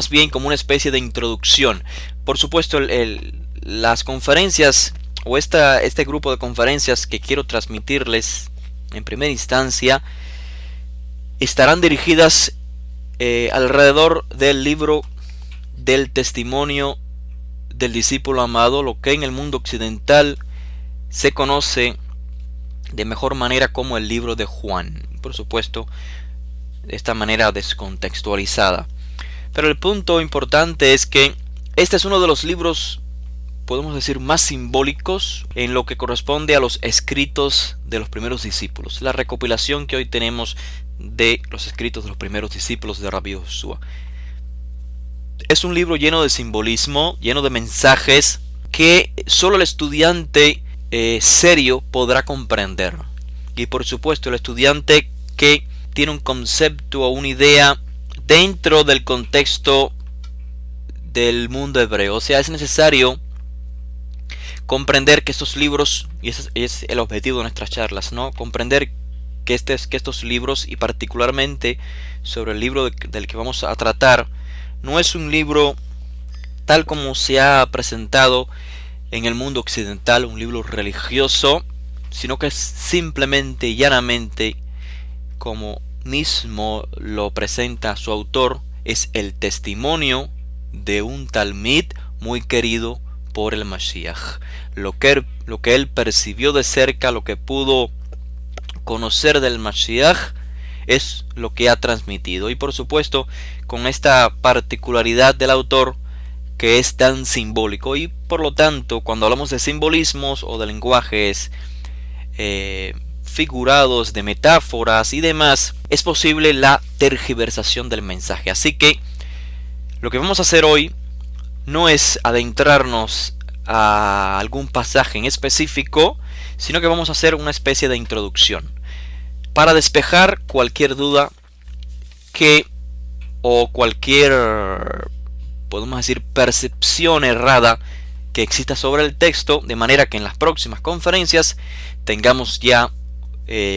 más bien como una especie de introducción. Por supuesto, las conferencias o este grupo de conferencias que quiero transmitirles en primera instancia estarán dirigidas alrededor del libro del testimonio del discípulo amado, lo que en el mundo occidental se conoce de mejor manera como el libro de Juan. Por supuesto, de esta manera descontextualizada. Pero el punto importante es que este es uno de los libros, podemos decir, más simbólicos en lo que corresponde a los escritos de los primeros discípulos. La recopilación que hoy tenemos de los escritos de los primeros discípulos de Rabbi Joshua. Es un libro lleno de simbolismo, lleno de mensajes que solo el estudiante serio podrá comprender. Y por supuesto el estudiante que tiene un concepto o una idea dentro del contexto del mundo hebreo. O sea, es necesario comprender que estos libros, y ese es el objetivo de nuestras charlas, ¿no? Comprender que estos libros, y particularmente sobre el libro del que vamos a tratar, no es un libro tal como se ha presentado en el mundo occidental, un libro religioso, sino que es simplemente y llanamente, como mismo lo presenta su autor, es el testimonio de un Talmid muy querido por el Mashiach. Lo que él percibió de cerca, lo que pudo conocer del Mashiach, es lo que ha transmitido. Y por supuesto, con esta particularidad del autor, que es tan simbólico. Y por lo tanto, cuando hablamos de simbolismos o de lenguajes figurados, de metáforas y demás, es posible la tergiversación del mensaje. Así que lo que vamos a hacer hoy no es adentrarnos a algún pasaje en específico, sino que vamos a hacer una especie de introducción para despejar cualquier duda o cualquier, podemos decir, percepción errada que exista sobre el texto, de manera que en las próximas conferencias tengamos ya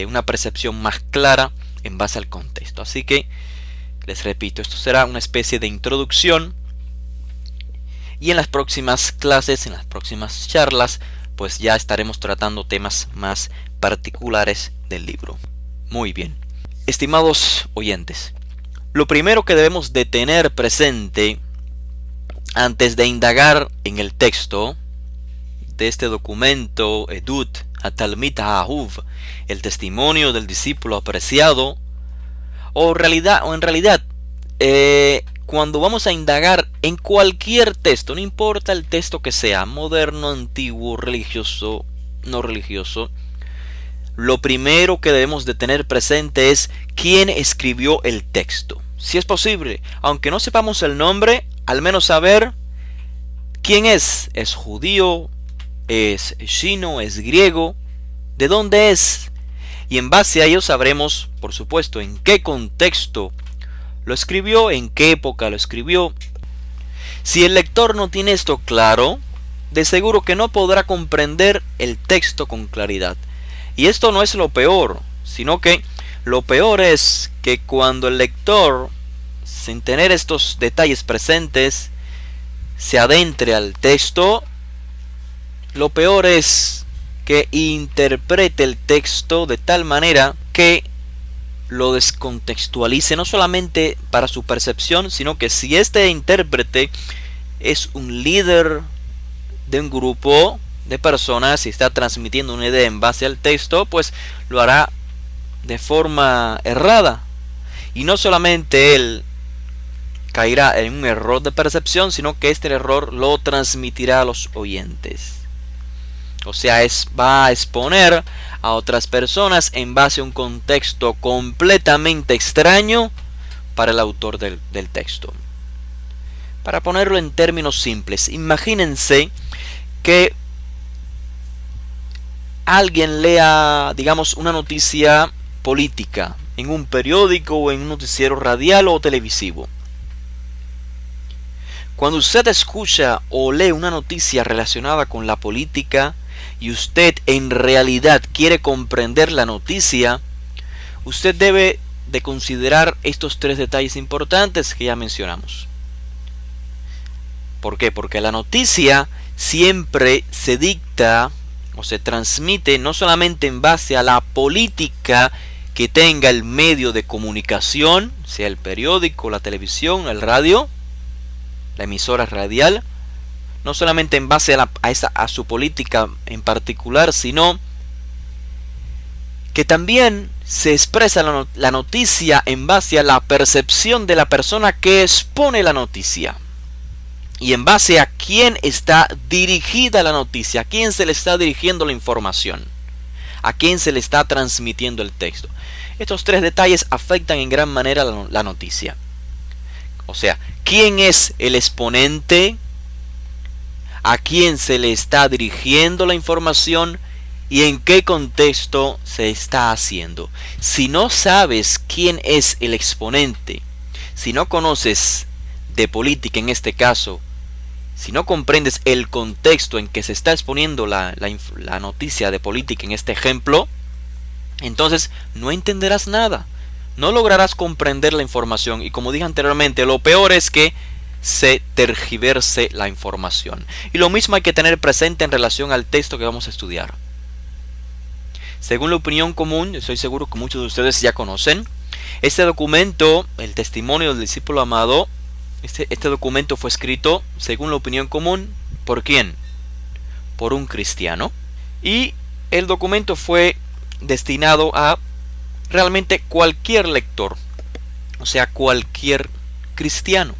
una percepción más clara en base al contexto. Así que, les repito, esto será una especie de introducción, y en las próximas clases, en las próximas charlas, pues ya estaremos tratando temas más particulares del libro. Muy bien, estimados oyentes, lo primero que debemos de tener presente antes de indagar en el texto de este documento, Edut HaTalmid HaAhuv, el testimonio del discípulo apreciado, o en realidad, cuando vamos a indagar en cualquier texto, no importa el texto que sea, moderno, antiguo, religioso, no religioso, lo primero que debemos de tener presente es quién escribió el texto. Si es posible, aunque no sepamos el nombre, al menos saber quién es. ¿Es judío? ¿Es chino? ¿Es griego? ¿De dónde es? Y en base a ello sabremos, por supuesto, en qué contexto lo escribió, en qué época lo escribió. Si el lector no tiene esto claro, de seguro que no podrá comprender el texto con claridad. Y esto no es lo peor, sino que lo peor es que cuando el lector, sin tener estos detalles presentes, se adentre al texto, lo peor es que interprete el texto de tal manera que lo descontextualice, no solamente para su percepción, sino que si este intérprete es un líder de un grupo de personas y está transmitiendo una idea en base al texto, pues lo hará de forma errada. Y no solamente él caerá en un error de percepción, sino que este error lo transmitirá a los oyentes. O sea, va a exponer a otras personas en base a un contexto completamente extraño para el autor del texto. Para ponerlo en términos simples, imagínense que alguien lea, digamos, una noticia política en un periódico o en un noticiero radial o televisivo. Cuando usted escucha o lee una noticia relacionada con la política y usted en realidad quiere comprender la noticia, usted debe de considerar estos tres detalles importantes que ya mencionamos. ¿Por qué? Porque la noticia siempre se dicta o se transmite no solamente en base a la política que tenga el medio de comunicación, sea el periódico, la televisión, el radio, la emisora radial, no solamente en base a su política en particular, sino que también se expresa la noticia en base a la percepción de la persona que expone la noticia. Y en base a quién está dirigida la noticia, a quién se le está dirigiendo la información, a quién se le está transmitiendo el texto. Estos tres detalles afectan en gran manera la noticia. O sea, quién es el exponente, a quién se le está dirigiendo la información y en qué contexto se está haciendo. Si no sabes quién es el exponente, si no conoces de política en este caso, si no comprendes el contexto en que se está exponiendo la noticia de política en este ejemplo, entonces no entenderás nada, no lograrás comprender la información y, como dije anteriormente, lo peor es que se tergiverse la información. Y lo mismo hay que tener presente en relación al texto que vamos a estudiar. Según la opinión común, estoy seguro que muchos de ustedes ya conocen, este documento, el testimonio del discípulo amado, este documento fue escrito, según la opinión común, ¿por quién? Por un cristiano. Y el documento fue destinado a realmente cualquier lector, o sea, cualquier cristiano.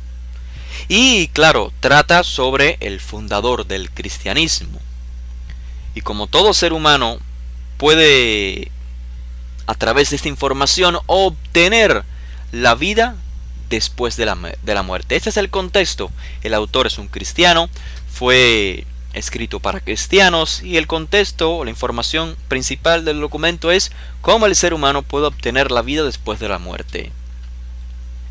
Y claro, trata sobre el fundador del cristianismo. Y como todo ser humano puede, a través de esta información, obtener la vida después de la muerte. Este es el contexto. El autor es un cristiano, fue escrito para cristianos y el contexto, la información principal del documento es cómo el ser humano puede obtener la vida después de la muerte.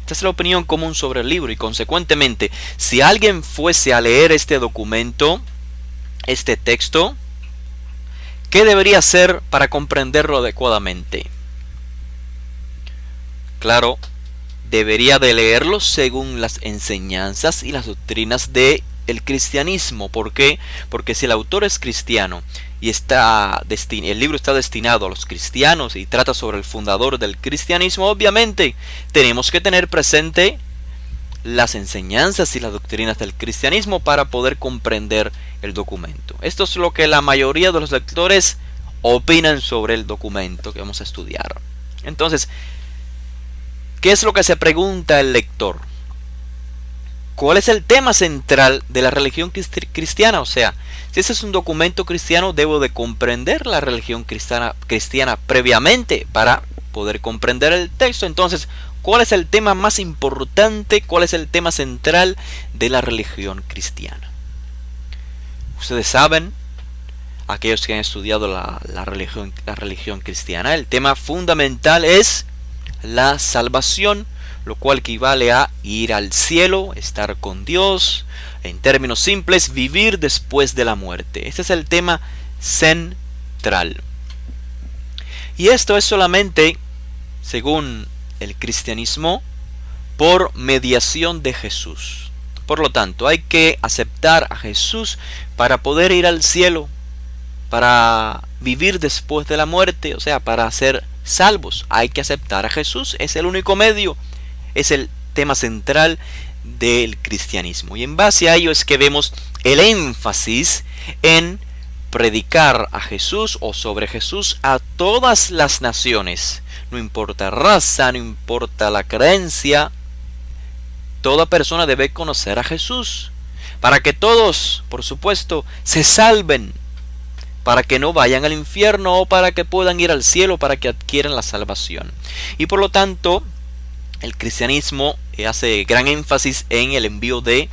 Esta es la opinión común sobre el libro y, consecuentemente, si alguien fuese a leer este documento, este texto, ¿qué debería hacer para comprenderlo adecuadamente? Claro, debería de leerlo según las enseñanzas y las doctrinas del cristianismo. ¿Por qué? Porque si el autor es cristiano y el libro está destinado a los cristianos y trata sobre el fundador del cristianismo, obviamente tenemos que tener presente las enseñanzas y las doctrinas del cristianismo para poder comprender el documento. Esto es lo que la mayoría de los lectores opinan sobre el documento que vamos a estudiar. Entonces, ¿qué es lo que se pregunta el lector? ¿Cuál es el tema central de la religión cristiana? O sea, si ese es un documento cristiano, debo de comprender la religión cristiana previamente para poder comprender el texto. Entonces, ¿cuál es el tema más importante? ¿Cuál es el tema central de la religión cristiana? Ustedes saben, aquellos que han estudiado la religión cristiana, el tema fundamental es la salvación, lo cual equivale a ir al cielo, estar con Dios, en términos simples, vivir después de la muerte. Este es el tema central. Y esto es solamente, según el cristianismo, por mediación de Jesús. Por lo tanto, hay que aceptar a Jesús para poder ir al cielo, para vivir después de la muerte, o sea, para ser salvos. Hay que aceptar a Jesús, es el único medio, es el tema central del cristianismo. Y en base a ello es que vemos el énfasis en predicar a Jesús o sobre Jesús a todas las naciones. No importa raza, no importa la creencia, toda persona debe conocer a Jesús, para que todos, por supuesto, se salven, para que no vayan al infierno o para que puedan ir al cielo, para que adquieran la salvación. Y por lo tanto, el cristianismo hace gran énfasis en el envío de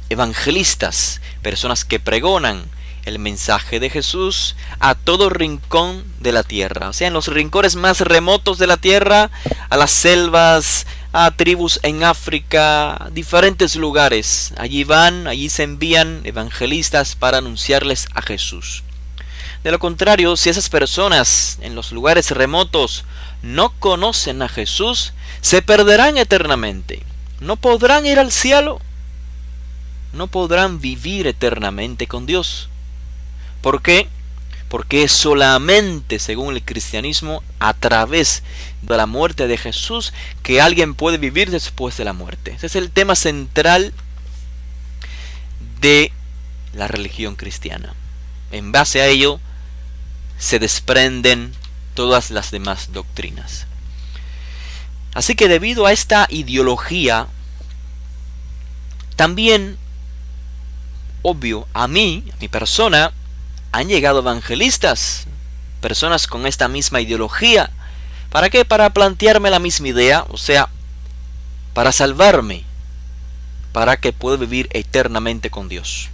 evangelistas, personas que pregonan el mensaje de Jesús a todo rincón de la tierra, o sea, en los rincones más remotos de la tierra, a las selvas, a tribus en África, diferentes lugares. Allí se envían evangelistas para anunciarles a Jesús. De lo contrario, si esas personas en los lugares remotos no conocen a Jesús, se perderán eternamente. No podrán ir al cielo. no podrán vivir eternamente con Dios. ¿Por qué? Porque es solamente, según el cristianismo, a través de la muerte de Jesús que alguien puede vivir después de la muerte. Ese es el tema central de la religión cristiana. En base a ello se desprenden todas las demás doctrinas. Así que debido a esta ideología, también, obvio, a mi persona, han llegado evangelistas, personas con esta misma ideología. ¿Para qué? Para plantearme la misma idea, o sea, para salvarme, para que pueda vivir eternamente con Dios.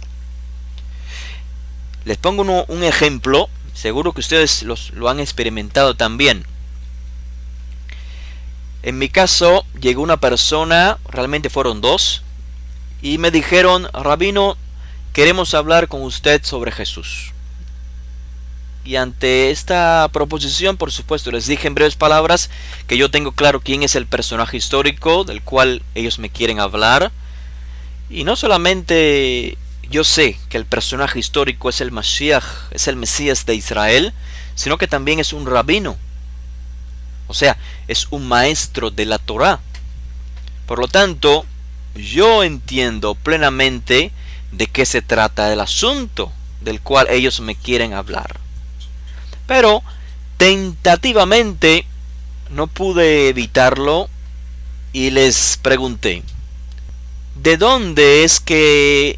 Les pongo un ejemplo, seguro que ustedes lo han experimentado también. En mi caso, llegó una persona, realmente fueron dos, y me dijeron: Rabino, queremos hablar con usted sobre Jesús. Y ante esta proposición, por supuesto, les dije en breves palabras que yo tengo claro quién es el personaje histórico del cual ellos me quieren hablar. Y no solamente yo sé que el personaje histórico es el Mashiach, es el Mesías de Israel, sino que también es un rabino. O sea, es un maestro de la Torá. Por lo tanto, yo entiendo plenamente de qué se trata el asunto del cual ellos me quieren hablar. Pero tentativamente no pude evitarlo y les pregunté: ¿de dónde es que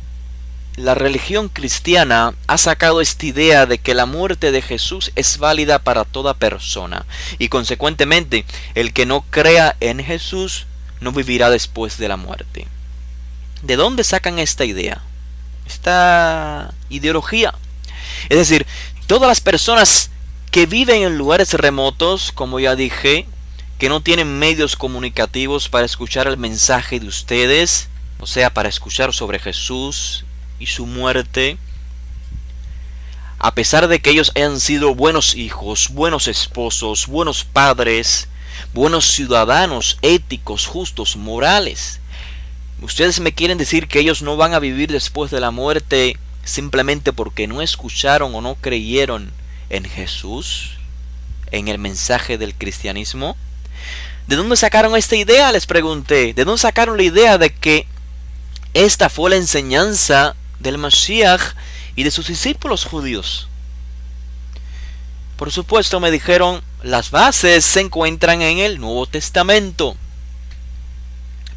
la religión cristiana ha sacado esta idea de que la muerte de Jesús es válida para toda persona? Y consecuentemente, el que no crea en Jesús no vivirá después de la muerte. ¿De dónde sacan esta idea? Esta ideología. Es decir, todas las personas que viven en lugares remotos, como ya dije, que no tienen medios comunicativos para escuchar el mensaje de ustedes, o sea, para escuchar sobre Jesús y su muerte, a pesar de que ellos hayan sido buenos hijos, buenos esposos, buenos padres, buenos ciudadanos, éticos, justos, morales, ustedes me quieren decir que ellos no van a vivir después de la muerte simplemente porque no escucharon o no creyeron en Jesús, en el mensaje del cristianismo. ¿De dónde sacaron esta idea? Les pregunté. ¿De dónde sacaron la idea de que esta fue la enseñanza del Mashiach y de sus discípulos judíos? Por supuesto, me dijeron, las bases se encuentran en el Nuevo Testamento.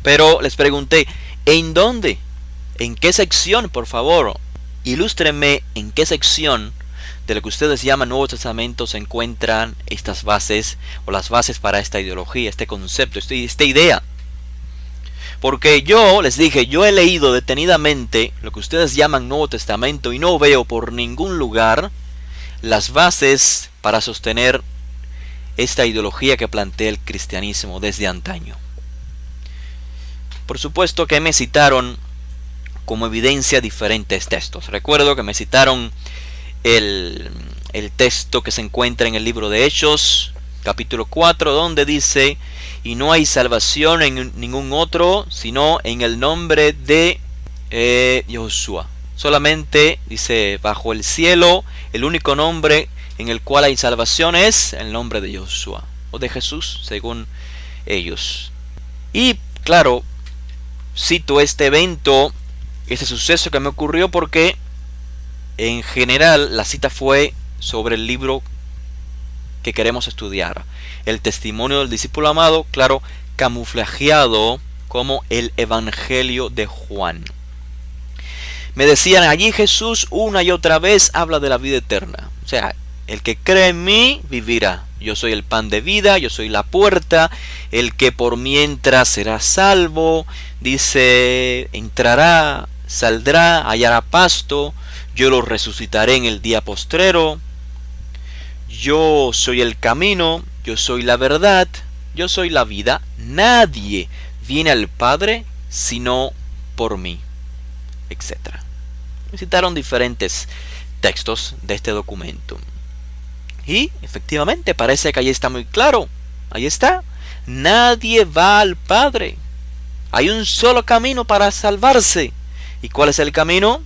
Pero les pregunté, ¿en dónde? ¿En qué sección, por favor? Ilústrenme en qué sección de lo que ustedes llaman Nuevo Testamento se encuentran estas bases, o las bases para esta ideología, este concepto, esta idea. Porque yo les dije, yo he leído detenidamente lo que ustedes llaman Nuevo Testamento y no veo por ningún lugar las bases para sostener esta ideología que plantea el cristianismo desde antaño. Por supuesto que me citaron como evidencia diferentes textos. Recuerdo que me citaron el texto que se encuentra en el libro de Hechos, capítulo 4, donde dice: y no hay salvación en ningún otro, sino en el nombre de Yahushua. Solamente, dice, bajo el cielo, el único nombre en el cual hay salvación es el nombre de Yahushua, o de Jesús, según ellos. Y, claro, cito este evento, este suceso que me ocurrió porque en general la cita fue sobre el libro que queremos estudiar, el testimonio del discípulo amado, claro, camuflajeado como el Evangelio de Juan. Me decían, allí Jesús una y otra vez habla de la vida eterna. O sea, el que cree en mí vivirá. Yo soy el pan de vida, yo soy la puerta. El que por mí entra será salvo. Dice, entrará, saldrá, hallará pasto. Yo lo resucitaré en el día postrero. Yo soy el camino, yo soy la verdad, yo soy la vida. Nadie viene al Padre sino por mí, etc. Me citaron diferentes textos de este documento. Y efectivamente parece que ahí está muy claro. Ahí está. Nadie va al Padre. Hay un solo camino para salvarse. ¿Y cuál es el camino?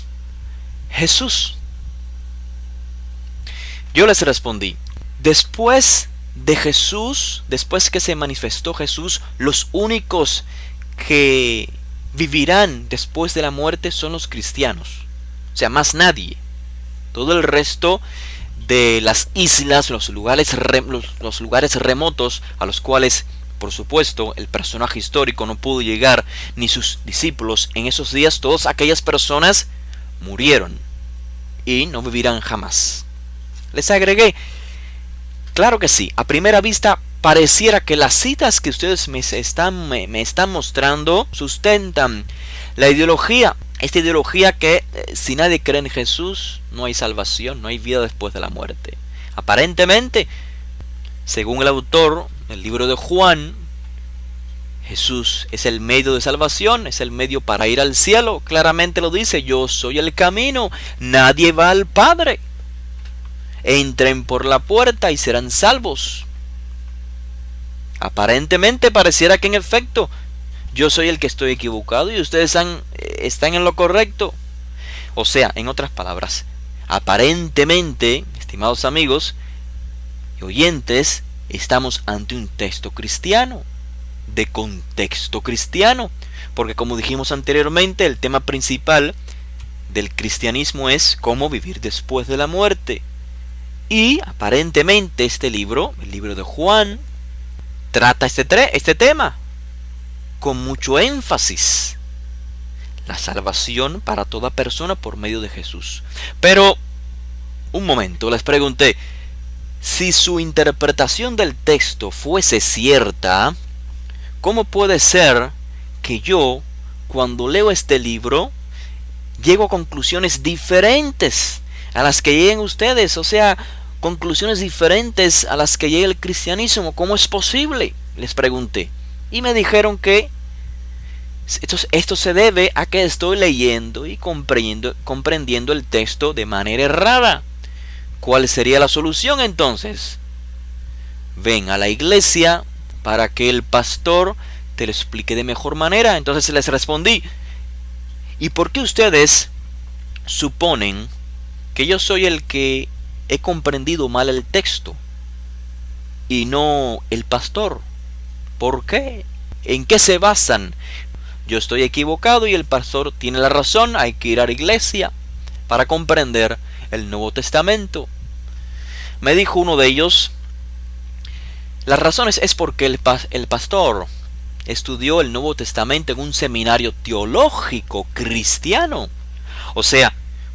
Jesús. Yo les respondí, después de Jesús, después que se manifestó Jesús, los únicos que vivirán después de la muerte son los cristianos. O sea, más nadie. Todo el resto de las islas, los lugares remotos a los cuales, por supuesto, el personaje histórico no pudo llegar, ni sus discípulos en esos días, todas aquellas personas murieron y no vivirán jamás. Les agregué, claro que sí, a primera vista pareciera que las citas que ustedes me están mostrando sustentan la ideología. Esta ideología que si nadie cree en Jesús, no hay salvación, no hay vida después de la muerte. Aparentemente, según el autor del libro de Juan, Jesús es el medio de salvación, es el medio para ir al cielo. Claramente lo dice, yo soy el camino, nadie va al Padre. Entren por la puerta y serán salvos. Aparentemente pareciera que en efecto yo soy el que estoy equivocado y ustedes están en lo correcto. O sea, en otras palabras, aparentemente, estimados amigos y oyentes, estamos ante un texto cristiano, de contexto cristiano, porque como dijimos anteriormente, el tema principal del cristianismo es cómo vivir después de la muerte. Y aparentemente este libro, el libro de Juan, trata este tema con mucho énfasis. La salvación para toda persona por medio de Jesús. Pero, un momento, les pregunté, si su interpretación del texto fuese cierta, ¿cómo puede ser que yo, cuando leo este libro, llego a conclusiones diferentes a las que lleguen ustedes? O sea, conclusiones diferentes a las que llega el cristianismo. ¿Cómo es posible? Les pregunté. Y me dijeron que esto se debe a que estoy leyendo y comprendiendo el texto de manera errada. ¿Cuál sería la solución entonces? Ven a la iglesia para que el pastor te lo explique de mejor manera. Entonces les respondí, ¿y por qué ustedes suponen que yo soy el que he comprendido mal el texto y no el pastor? ¿Por qué? ¿En qué se basan? Yo estoy equivocado y el pastor tiene la razón. Hay que ir a la iglesia para comprender el Nuevo Testamento. Me dijo uno de ellos, la razón es porque el pastor estudió el Nuevo Testamento en un seminario teológico cristiano. O sea,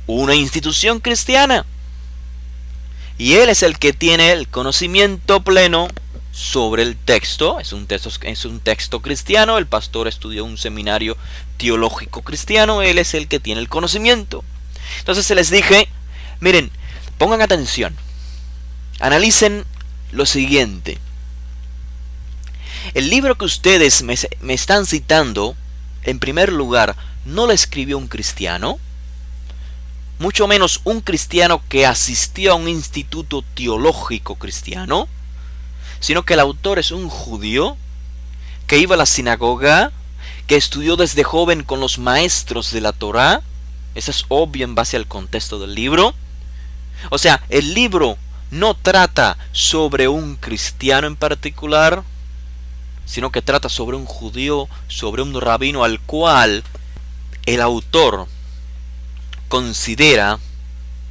una institución cristiana. Y él es el que tiene el conocimiento pleno sobre el texto. Es un texto cristiano. El pastor estudió un seminario teológico cristiano. Él es el que tiene el conocimiento. Entonces se les dije, miren, pongan atención. Analicen lo siguiente. El libro que ustedes me están citando, en primer lugar, no lo escribió un cristiano, mucho menos un cristiano que asistió a un instituto teológico cristiano, sino que el autor es un judío que iba a la sinagoga, que estudió desde joven con los maestros de la Torá. Eso es obvio en base al contexto del libro. O sea, el libro no trata sobre un cristiano en particular, sino que trata sobre un judío, sobre un rabino al cual el autor considera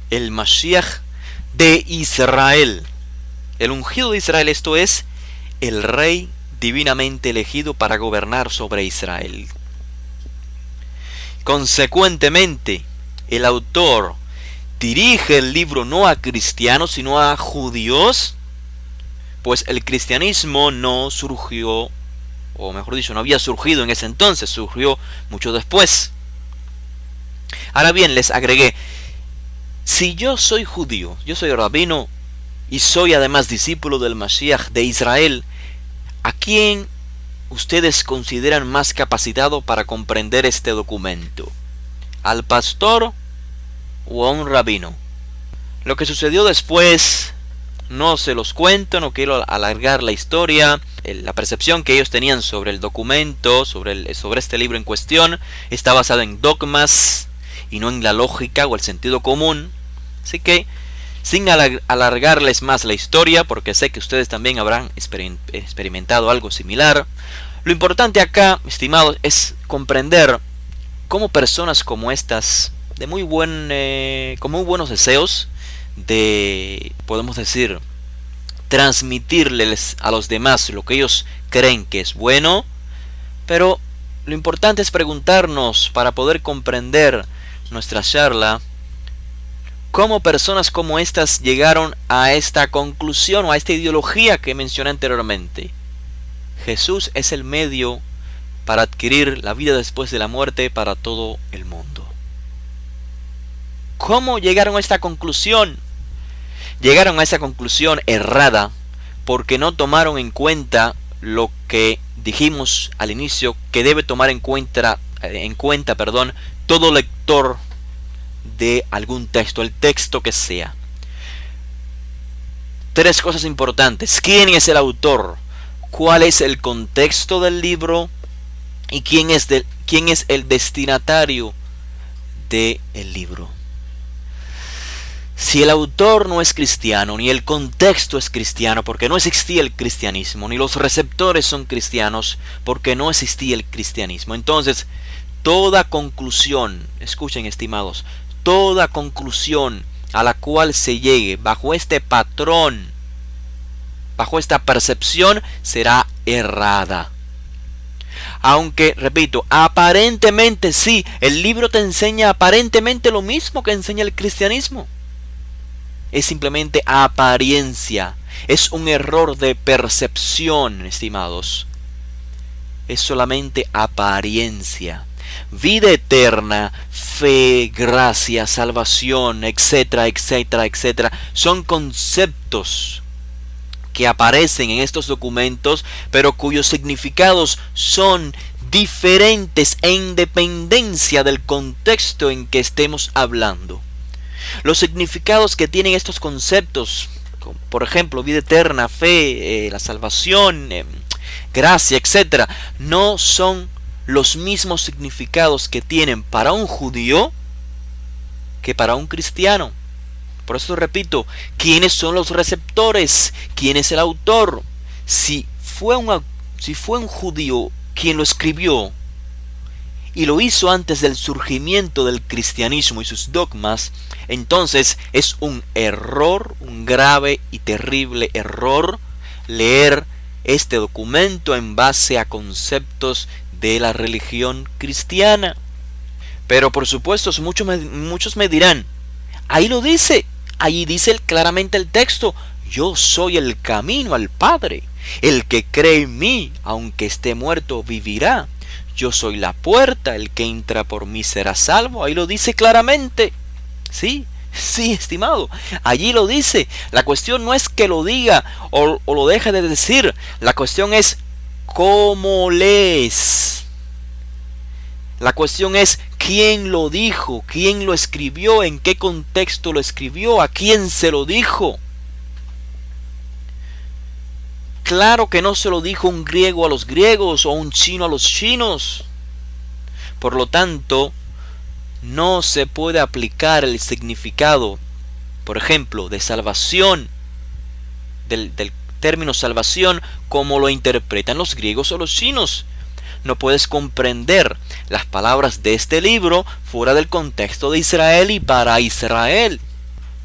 el Mashiach de Israel. El ungido de Israel, esto es, el rey divinamente elegido para gobernar sobre Israel. Consecuentemente, el autor dirige el libro no a cristianos, sino a judíos, pues el cristianismo no surgió, o mejor dicho, no había surgido en ese entonces, surgió mucho después. Ahora bien, les agregué, si yo soy judío, yo soy rabino, y soy además discípulo del Mashiach de Israel, ¿a quién ustedes consideran más capacitado para comprender este documento? ¿Al pastor o a un rabino? Lo que sucedió después No se los cuento, no quiero alargar la historia. La percepción que ellos tenían sobre el documento, sobre este libro en cuestión, está basada en dogmas y no en la lógica o el sentido común. Así que, sin alargarles más la historia, porque sé que ustedes también habrán experimentado algo similar, lo importante acá, estimados, es comprender cómo personas como estas, con muy buenos deseos de, podemos decir, transmitirles a los demás lo que ellos creen que es bueno, pero lo importante es preguntarnos para poder comprender nuestra charla, cómo personas como estas llegaron a esta conclusión o a esta ideología que mencioné anteriormente. Jesús es el medio para adquirir la vida después de la muerte para todo el mundo. ¿Cómo llegaron a esta conclusión? Llegaron a esa conclusión errada porque no tomaron en cuenta lo que dijimos al inicio que debe tomar en cuenta, todo lector de algún texto, el texto que sea. Tres cosas importantes: ¿quién es el autor? ¿Cuál es el contexto del libro? ¿Y quién es el destinatario del libro? Si el autor no es cristiano, ni el contexto es cristiano, porque no existía el cristianismo, ni los receptores son cristianos, porque no existía el cristianismo, entonces toda conclusión, escuchen estimados, toda conclusión a la cual se llegue bajo este patrón, bajo esta percepción, será errada. Aunque, repito, aparentemente sí, el libro te enseña aparentemente lo mismo que enseña el cristianismo. Es simplemente apariencia. Es un error de percepción, estimados. Es solamente apariencia. Vida eterna, fe, gracia, salvación, etcétera, etcétera, etcétera, son conceptos que aparecen en estos documentos, pero cuyos significados son diferentes en dependencia del contexto en que estemos hablando. Los significados que tienen estos conceptos, por ejemplo, vida eterna, fe, la salvación, gracia, etcétera, no son los mismos significados que tienen para un judío que para un cristiano. Por eso repito, ¿quiénes son los receptores? ¿Quién es el autor? Si fue un judío quien lo escribió y lo hizo antes del surgimiento del cristianismo y sus dogmas, entonces es un error, un grave y terrible error, leer este documento en base a conceptos de la religión cristiana. Pero por supuesto, muchos me dirán, ahí lo dice, ahí dice claramente el texto: yo soy el camino al Padre, el que cree en mí, aunque esté muerto, vivirá. Yo soy la puerta, el que entra por mí será salvo. Ahí lo dice claramente. Sí, estimado, allí lo dice. La cuestión no es que lo diga o lo deje de decir. La cuestión es cómo lees. La cuestión es quién lo dijo, quién lo escribió, en qué contexto lo escribió, a quién se lo dijo. Claro que no se lo dijo un griego a los griegos o un chino a los chinos. Por lo tanto, no se puede aplicar el significado, por ejemplo, de salvación, del término salvación, como lo interpretan los griegos o los chinos. No puedes comprender las palabras de este libro fuera del contexto de Israel y para Israel.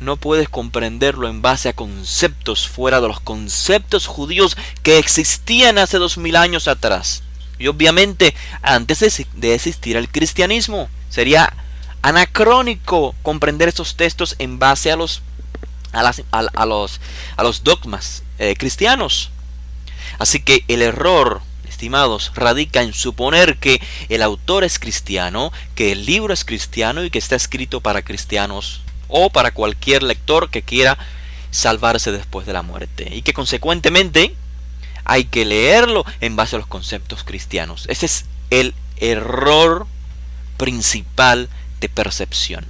No puedes comprenderlo en base a conceptos fuera de los conceptos judíos que existían hace 2000 años atrás. Y obviamente antes de existir el cristianismo. Sería anacrónico comprender estos textos en base a los dogmas cristianos. Así que el error, estimados, radica en suponer que el autor es cristiano, que el libro es cristiano y que está escrito para cristianos o para cualquier lector que quiera salvarse después de la muerte, y que consecuentemente hay que leerlo en base a los conceptos cristianos. Ese es el error principal de percepción.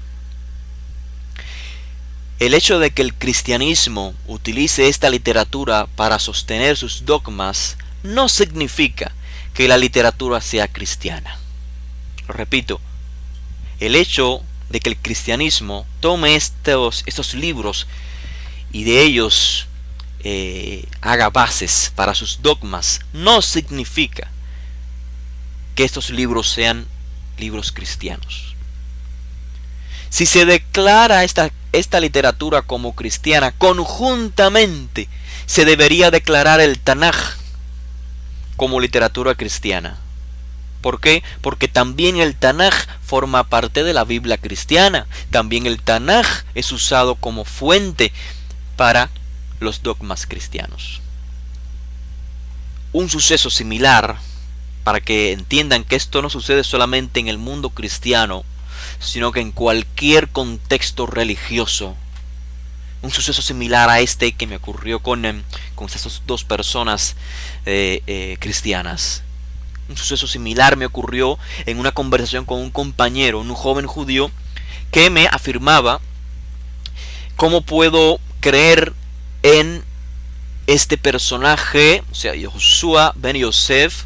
El hecho de que el cristianismo utilice esta literatura para sostener sus dogmas no significa que la literatura sea cristiana. Lo repito, el hecho de que el cristianismo tome estos libros y de ellos haga bases para sus dogmas no significa que estos libros sean libros cristianos. Si se declara esta literatura como cristiana, conjuntamente se debería declarar el Tanaj como literatura cristiana. ¿Por qué? Porque también el Tanaj forma parte de la Biblia cristiana. También el Tanaj es usado como fuente para los dogmas cristianos. Un suceso similar, para que entiendan que esto no sucede solamente en el mundo cristiano, sino que en cualquier contexto religioso. Un suceso similar a este que me ocurrió con esas dos personas cristianas. Un suceso similar me ocurrió en una conversación con un compañero, un joven judío, que me afirmaba: ¿cómo puedo creer en este personaje, o sea, Yehoshua ben Yosef?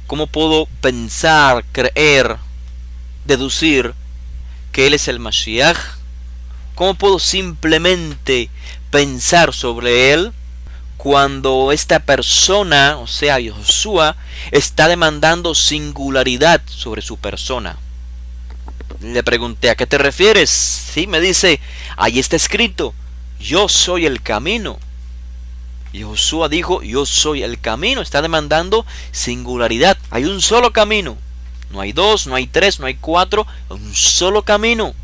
¿Cómo puedo pensar, creer, deducir que él es el Mashiach? ¿Cómo puedo simplemente pensar sobre él cuando esta persona, o sea, Yehoshua, está demandando singularidad sobre su persona? Le pregunté: ¿a qué te refieres? Sí, me dice: ahí está escrito, yo soy el camino. Yehoshua dijo: yo soy el camino. Está demandando singularidad. Hay un solo camino. No hay dos, no hay tres, no hay cuatro. Un solo camino.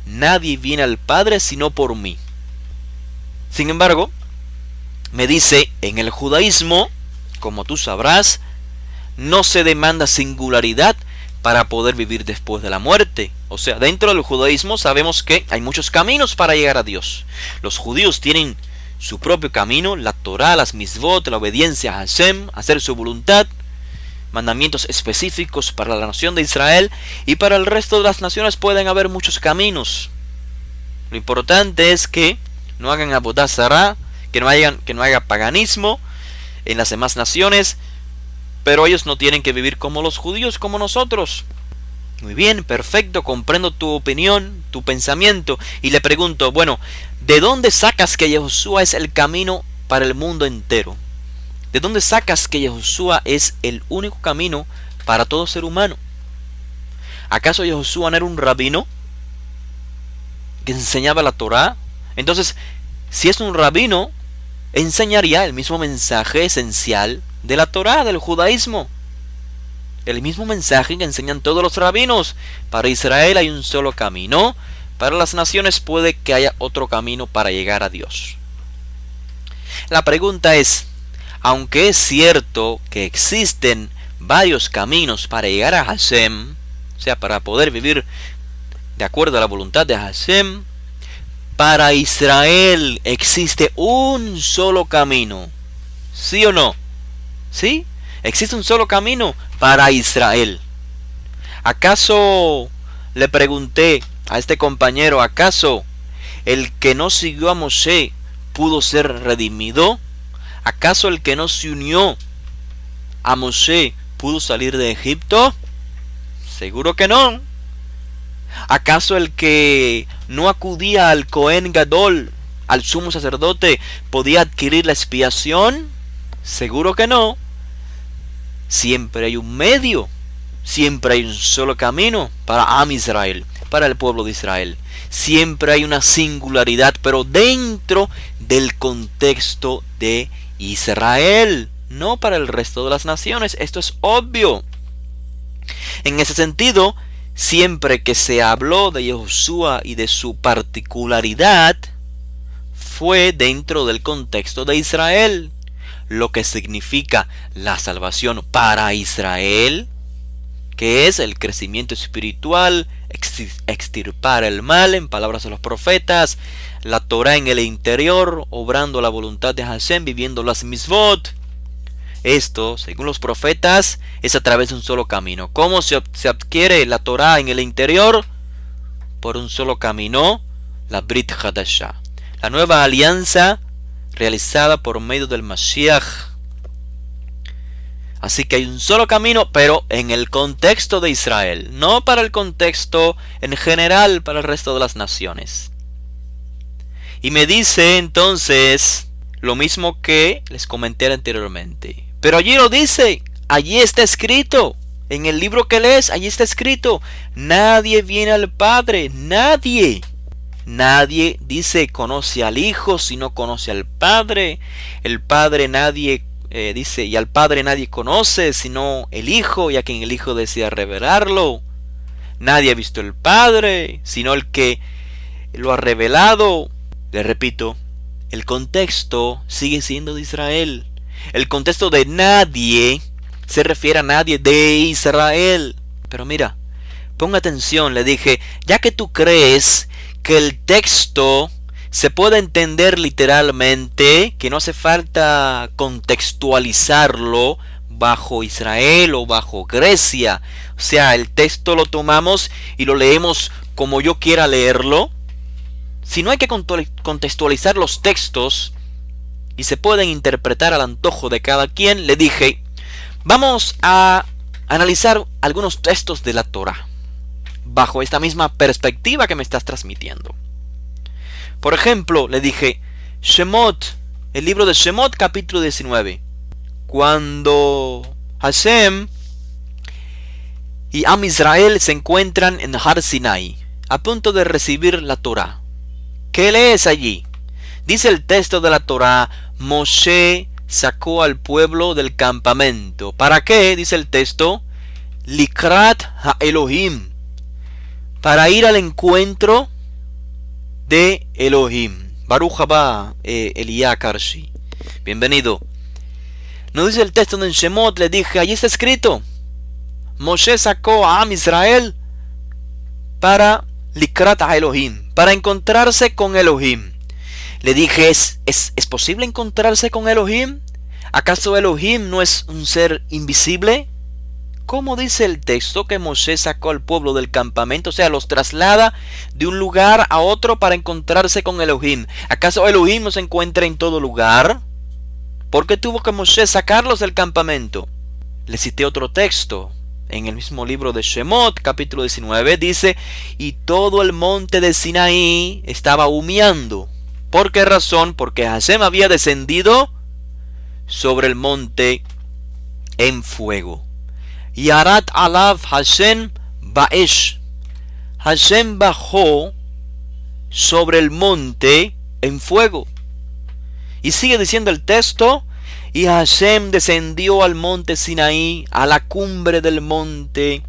Nadie viene al Padre sino por mí. Sin embargo, me dice: en el judaísmo, como tú sabrás, no se demanda singularidad para poder vivir después de la muerte. O sea, dentro del judaísmo sabemos que hay muchos caminos para llegar a Dios. Los judíos tienen su propio camino, la Torah, las mitzvot, la obediencia a Hashem, hacer su voluntad, mandamientos específicos para la nación de Israel, y para el resto de las naciones pueden haber muchos caminos. Lo importante es que no hagan avodah zará, que no haya paganismo en las demás naciones, pero ellos no tienen que vivir como los judíos, como nosotros. Muy bien, perfecto, comprendo tu opinión, tu pensamiento, y le pregunto: bueno, ¿de dónde sacas que Yehoshua es el camino para el mundo entero? ¿De dónde sacas que Yehoshua es el único camino para todo ser humano? ¿Acaso Yehoshua no era un rabino que enseñaba la Torah? Entonces, si es un rabino, enseñaría el mismo mensaje esencial de la Torah, del judaísmo. El mismo mensaje que enseñan todos los rabinos. Para Israel hay un solo camino. Para las naciones puede que haya otro camino para llegar a Dios. La pregunta es: aunque es cierto que existen varios caminos para llegar a Hashem, o sea, para poder vivir de acuerdo a la voluntad de Hashem, para Israel existe un solo camino. ¿Sí o no? ¿Sí? Existe un solo camino para Israel. ¿Acaso, le pregunté a este compañero, acaso el que no siguió a Moshe pudo ser redimido? ¿Acaso el que no se unió a Moshe pudo salir de Egipto? Seguro que no. ¿Acaso el que no acudía al Cohen Gadol, al sumo sacerdote, podía adquirir la expiación? Seguro que no. Siempre hay un medio, siempre hay un solo camino para Am Israel, para el pueblo de Israel. Siempre hay una singularidad, pero dentro del contexto de Israel, no para el resto de las naciones. Esto es obvio. En ese sentido, siempre que se habló de Yehoshua y de su particularidad, fue dentro del contexto de Israel, lo que significa la salvación para Israel, que es el crecimiento espiritual, extirpar el mal, en palabras de los profetas, la Torah en el interior, obrando la voluntad de Hashem, viviendo las mitzvot. Esto, según los profetas, es a través de un solo camino. ¿Cómo se adquiere la Torah en el interior? Por un solo camino, la Brit Hadashah. la nueva alianza realizada por medio del Mashiach. Así que hay un solo camino, pero en el contexto de Israel, no para el contexto en general para el resto de las naciones. Y me dice entonces lo mismo que les comenté anteriormente. Pero allí lo dice, allí está escrito, en el libro que lees, allí está escrito, nadie viene al Padre, nadie. Nadie, dice, conoce al Hijo si no conoce al Padre. El Padre nadie dice, y al Padre nadie conoce sino el Hijo, y a quien el Hijo desea revelarlo. Nadie ha visto el Padre sino el que lo ha revelado. Le repito, el contexto sigue siendo de Israel. El contexto de nadie se refiere a nadie de Israel. Pero mira, ponga atención, le dije, ya que tú crees que el texto se puede entender literalmente, que no hace falta contextualizarlo bajo Israel o bajo Grecia. O sea, el texto lo tomamos y lo leemos como yo quiera leerlo. Si no hay que contextualizar los textos y se pueden interpretar al antojo de cada quien, le dije, vamos a analizar algunos textos de la Torá bajo esta misma perspectiva que me estás transmitiendo. Por ejemplo, le dije, Shemot, el libro de Shemot, capítulo 19. Cuando Hashem y Am Israel se encuentran en Har Sinai, a punto de recibir la Torá. ¿Qué lees allí? Dice el texto de la Torá, Moshe sacó al pueblo del campamento. ¿Para qué? Dice el texto, Likrat ha-Elohim, para ir al encuentro de Elohim. Baruch haba Elías Karshi. Bienvenido. ¿No dice el texto en Shemot? Le dije, allí está escrito, Moshe sacó a Am Israel para Likrat ha-Elohim, para encontrarse con Elohim. Le dije, ¿es posible encontrarse con Elohim? ¿Acaso Elohim no es un ser invisible? ¿Cómo dice el texto que Moshe sacó al pueblo del campamento? O sea, los traslada de un lugar a otro para encontrarse con Elohim. ¿Acaso Elohim no se encuentra en todo lugar? ¿Por qué tuvo que Moshe sacarlos del campamento? Le cité otro texto. En el mismo libro de Shemot, capítulo 19, dice, y todo el monte de Sinaí estaba humeando. ¿Por qué razón? Porque Hashem había descendido sobre el monte en fuego. Yarat alav Hashem ba'esh. Hashem bajó sobre el monte en fuego. Y sigue diciendo el texto, y Hashem descendió al monte Sinaí, a la cumbre del monte.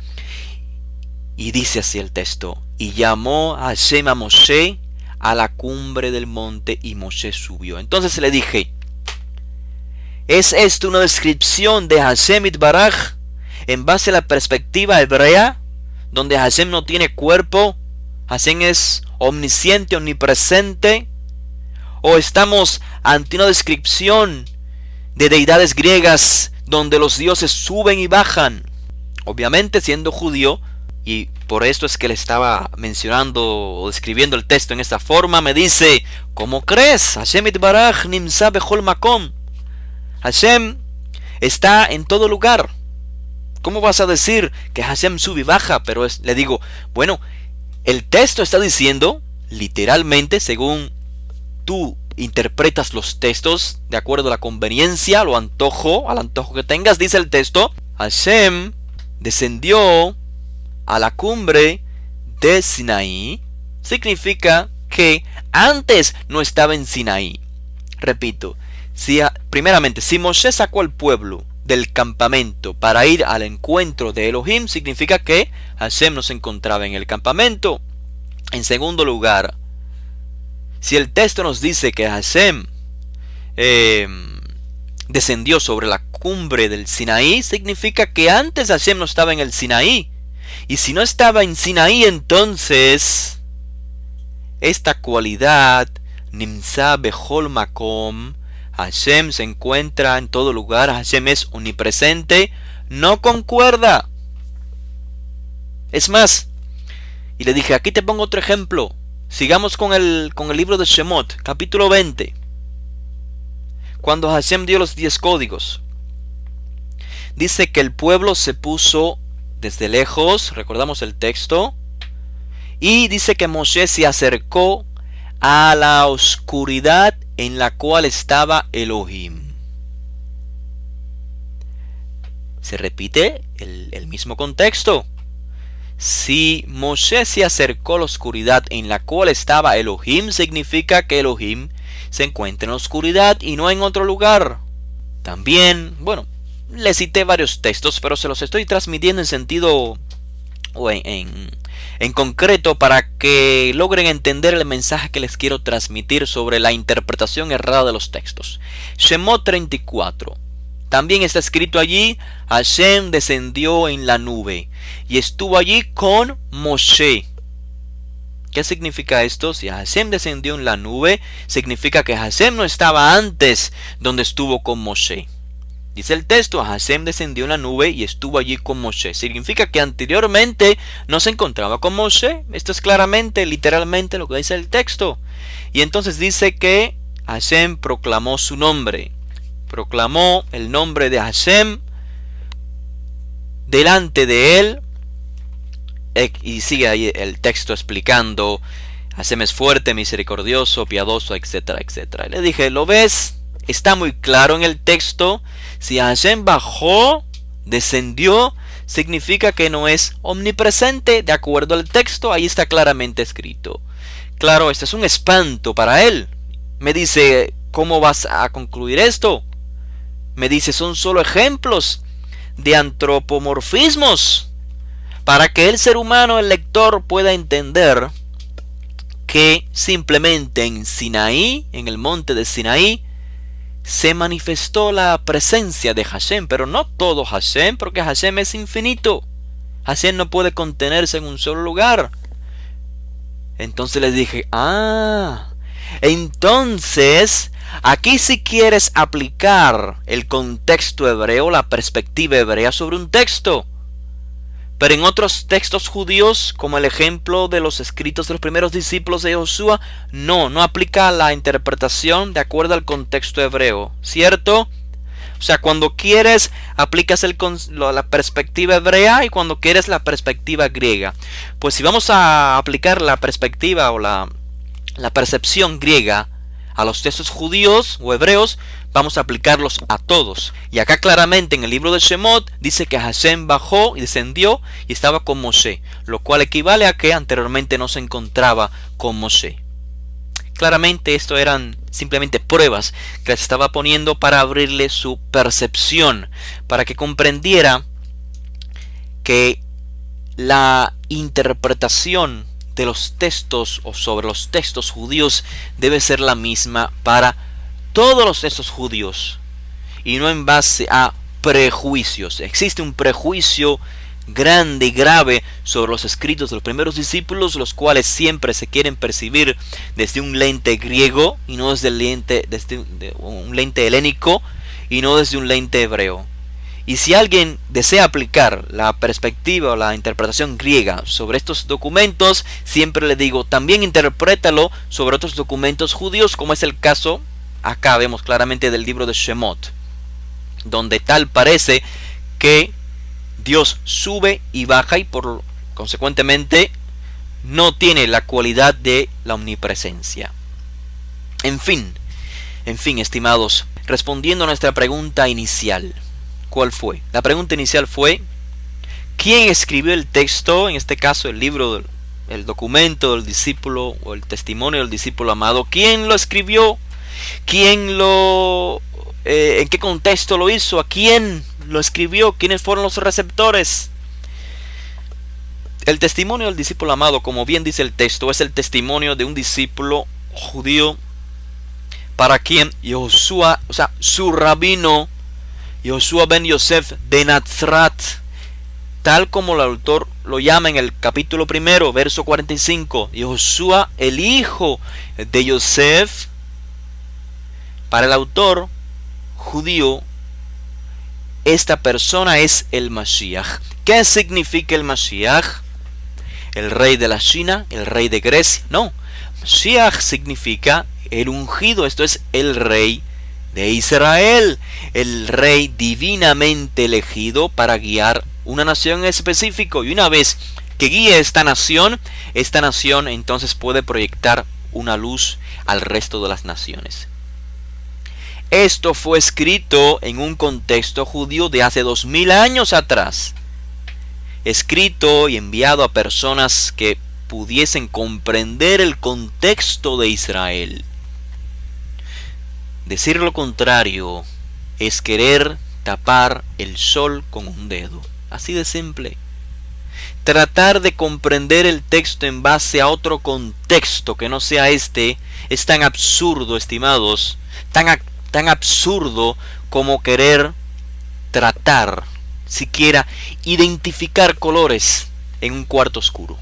Y dice así el texto, y llamó a Hashem a Moshe a la cumbre del monte, y Moshe subió. Entonces le dije, ¿es esto una descripción de Hashem Itbaraj en base a la perspectiva hebrea, donde Hashem no tiene cuerpo, Hashem es omnisciente, omnipresente? ¿O estamos ante una descripción de deidades griegas donde los dioses suben y bajan? Obviamente, siendo judío, y por esto es que le estaba mencionando o describiendo el texto en esta forma, me dice, ¿cómo crees? Hashem Itbaraj nimsa bechol makom. Hashem está en todo lugar. ¿Cómo vas a decir que Hashem sube y baja? Pero le digo, bueno, el texto está diciendo, literalmente, según tú interpretas los textos, de acuerdo a la conveniencia, al antojo que tengas, dice el texto, Hashem descendió a la cumbre de Sinaí. Significa que antes no estaba en Sinaí. Repito, primeramente, si Moshe sacó al pueblo del campamento para ir al encuentro de Elohim, significa que Hashem no se encontraba en el campamento. En segundo lugar, si el texto nos dice que Hashem descendió sobre la cumbre del Sinaí, significa que antes Hashem no estaba en el Sinaí. Y si no estaba en Sinaí, entonces esta cualidad, Nimsa bechol makom, Hashem se encuentra en todo lugar, Hashem es omnipresente, no concuerda. Es más, y le dije, aquí te pongo otro ejemplo. Sigamos con el libro de Shemot, capítulo 20. Cuando Hashem dio los 10 códigos, dice que el pueblo se puso desde lejos, recordamos el texto, y dice que Moshe se acercó a la oscuridad en la cual estaba Elohim. Se repite el mismo contexto. Si Moshe se acercó a la oscuridad en la cual estaba Elohim, significa que Elohim se encuentra en la oscuridad y no en otro lugar. También, bueno, le cité varios textos, pero se los estoy transmitiendo en sentido o en concreto para que logren entender el mensaje que les quiero transmitir sobre la interpretación errada de los textos. Shemot 34. También está escrito allí: Hashem descendió en la nube y estuvo allí con Moshe. ¿Qué significa esto? Si Hashem descendió en la nube, significa que Hashem no estaba antes donde estuvo con Moshe. Dice el texto: Hashem descendió en la nube y estuvo allí con Moshe. Significa que anteriormente no se encontraba con Moshe. Esto es claramente, literalmente lo que dice el texto. Y entonces dice que Hashem proclamó su nombre. Proclamó el nombre de Hashem delante de él. Y sigue ahí el texto explicando: Hashem es fuerte, misericordioso, piadoso, etcétera, etcétera. Le dije: ¿lo ves? Está muy claro en el texto. Si Hashem bajó, descendió, significa que no es omnipresente. De acuerdo al texto, ahí está claramente escrito. Claro, este es un espanto para él. Me dice: ¿cómo vas a concluir esto? Me dice: son solo ejemplos de antropomorfismos. Para que el ser humano, el lector, pueda entender que simplemente en Sinaí, en el monte de Sinaí, se manifestó la presencia de Hashem, pero no todo Hashem, porque Hashem es infinito. Hashem no puede contenerse en un solo lugar. Entonces les dije: entonces aquí si quieres aplicar el contexto hebreo, la perspectiva hebrea sobre un texto. Pero en otros textos judíos, como el ejemplo de los escritos de los primeros discípulos de Josué, no aplica la interpretación de acuerdo al contexto hebreo, ¿cierto? O sea, cuando quieres aplicas la perspectiva hebrea y cuando quieres la perspectiva griega. Pues si vamos a aplicar la perspectiva o la percepción griega a los textos judíos o hebreos, vamos a aplicarlos a todos. Y acá claramente en el libro de Shemot dice que Hashem bajó y descendió y estaba con Moshe, lo cual equivale a que anteriormente no se encontraba con Moshe. Claramente esto eran simplemente pruebas que les estaba poniendo para abrirle su percepción, para que comprendiera que la interpretación de los textos o sobre los textos judíos debe ser la misma para todos los textos judíos y no en base a prejuicios. Existe un prejuicio grande y grave sobre los escritos de los primeros discípulos, los cuales siempre se quieren percibir desde un lente griego y no desde un lente helénico y no desde un lente hebreo. Y si alguien desea aplicar la perspectiva o la interpretación griega sobre estos documentos, siempre le digo: también interprétalo sobre otros documentos judíos, como es el caso, acá vemos claramente, del libro de Shemot, donde tal parece que Dios sube y baja y por consecuentemente no tiene la cualidad de la omnipresencia. En fin, estimados, respondiendo a nuestra pregunta inicial, ¿cuál fue? La pregunta inicial fue: ¿quién escribió el texto? En este caso el libro, el documento del discípulo o el testimonio del discípulo amado. ¿Quién lo escribió? ¿Quién en qué contexto lo hizo? ¿A quién lo escribió? ¿Quiénes fueron los receptores? El testimonio del discípulo amado, como bien dice el texto, es el testimonio de un discípulo judío para quien Josué, o sea, su rabino Josué ben Yosef de Nazaret, tal como el autor lo llama en el capítulo 1, verso 45, Josué, el hijo de Yosef. Para el autor judío, esta persona es el Mashiach. ¿Qué significa el Mashiach? ¿El rey de la China? ¿El rey de Grecia? No, Mashiach significa el ungido, esto es el rey de Israel, el rey divinamente elegido para guiar una nación en específico. Y una vez que guíe esta nación entonces puede proyectar una luz al resto de las naciones. Esto fue escrito en un contexto judío de hace 2000 años atrás. Escrito y enviado a personas que pudiesen comprender el contexto de Israel. Decir lo contrario es querer tapar el sol con un dedo. Así de simple. Tratar de comprender el texto en base a otro contexto que no sea este es tan absurdo, estimados, tan absurdo como querer tratar, siquiera identificar colores en un cuarto oscuro.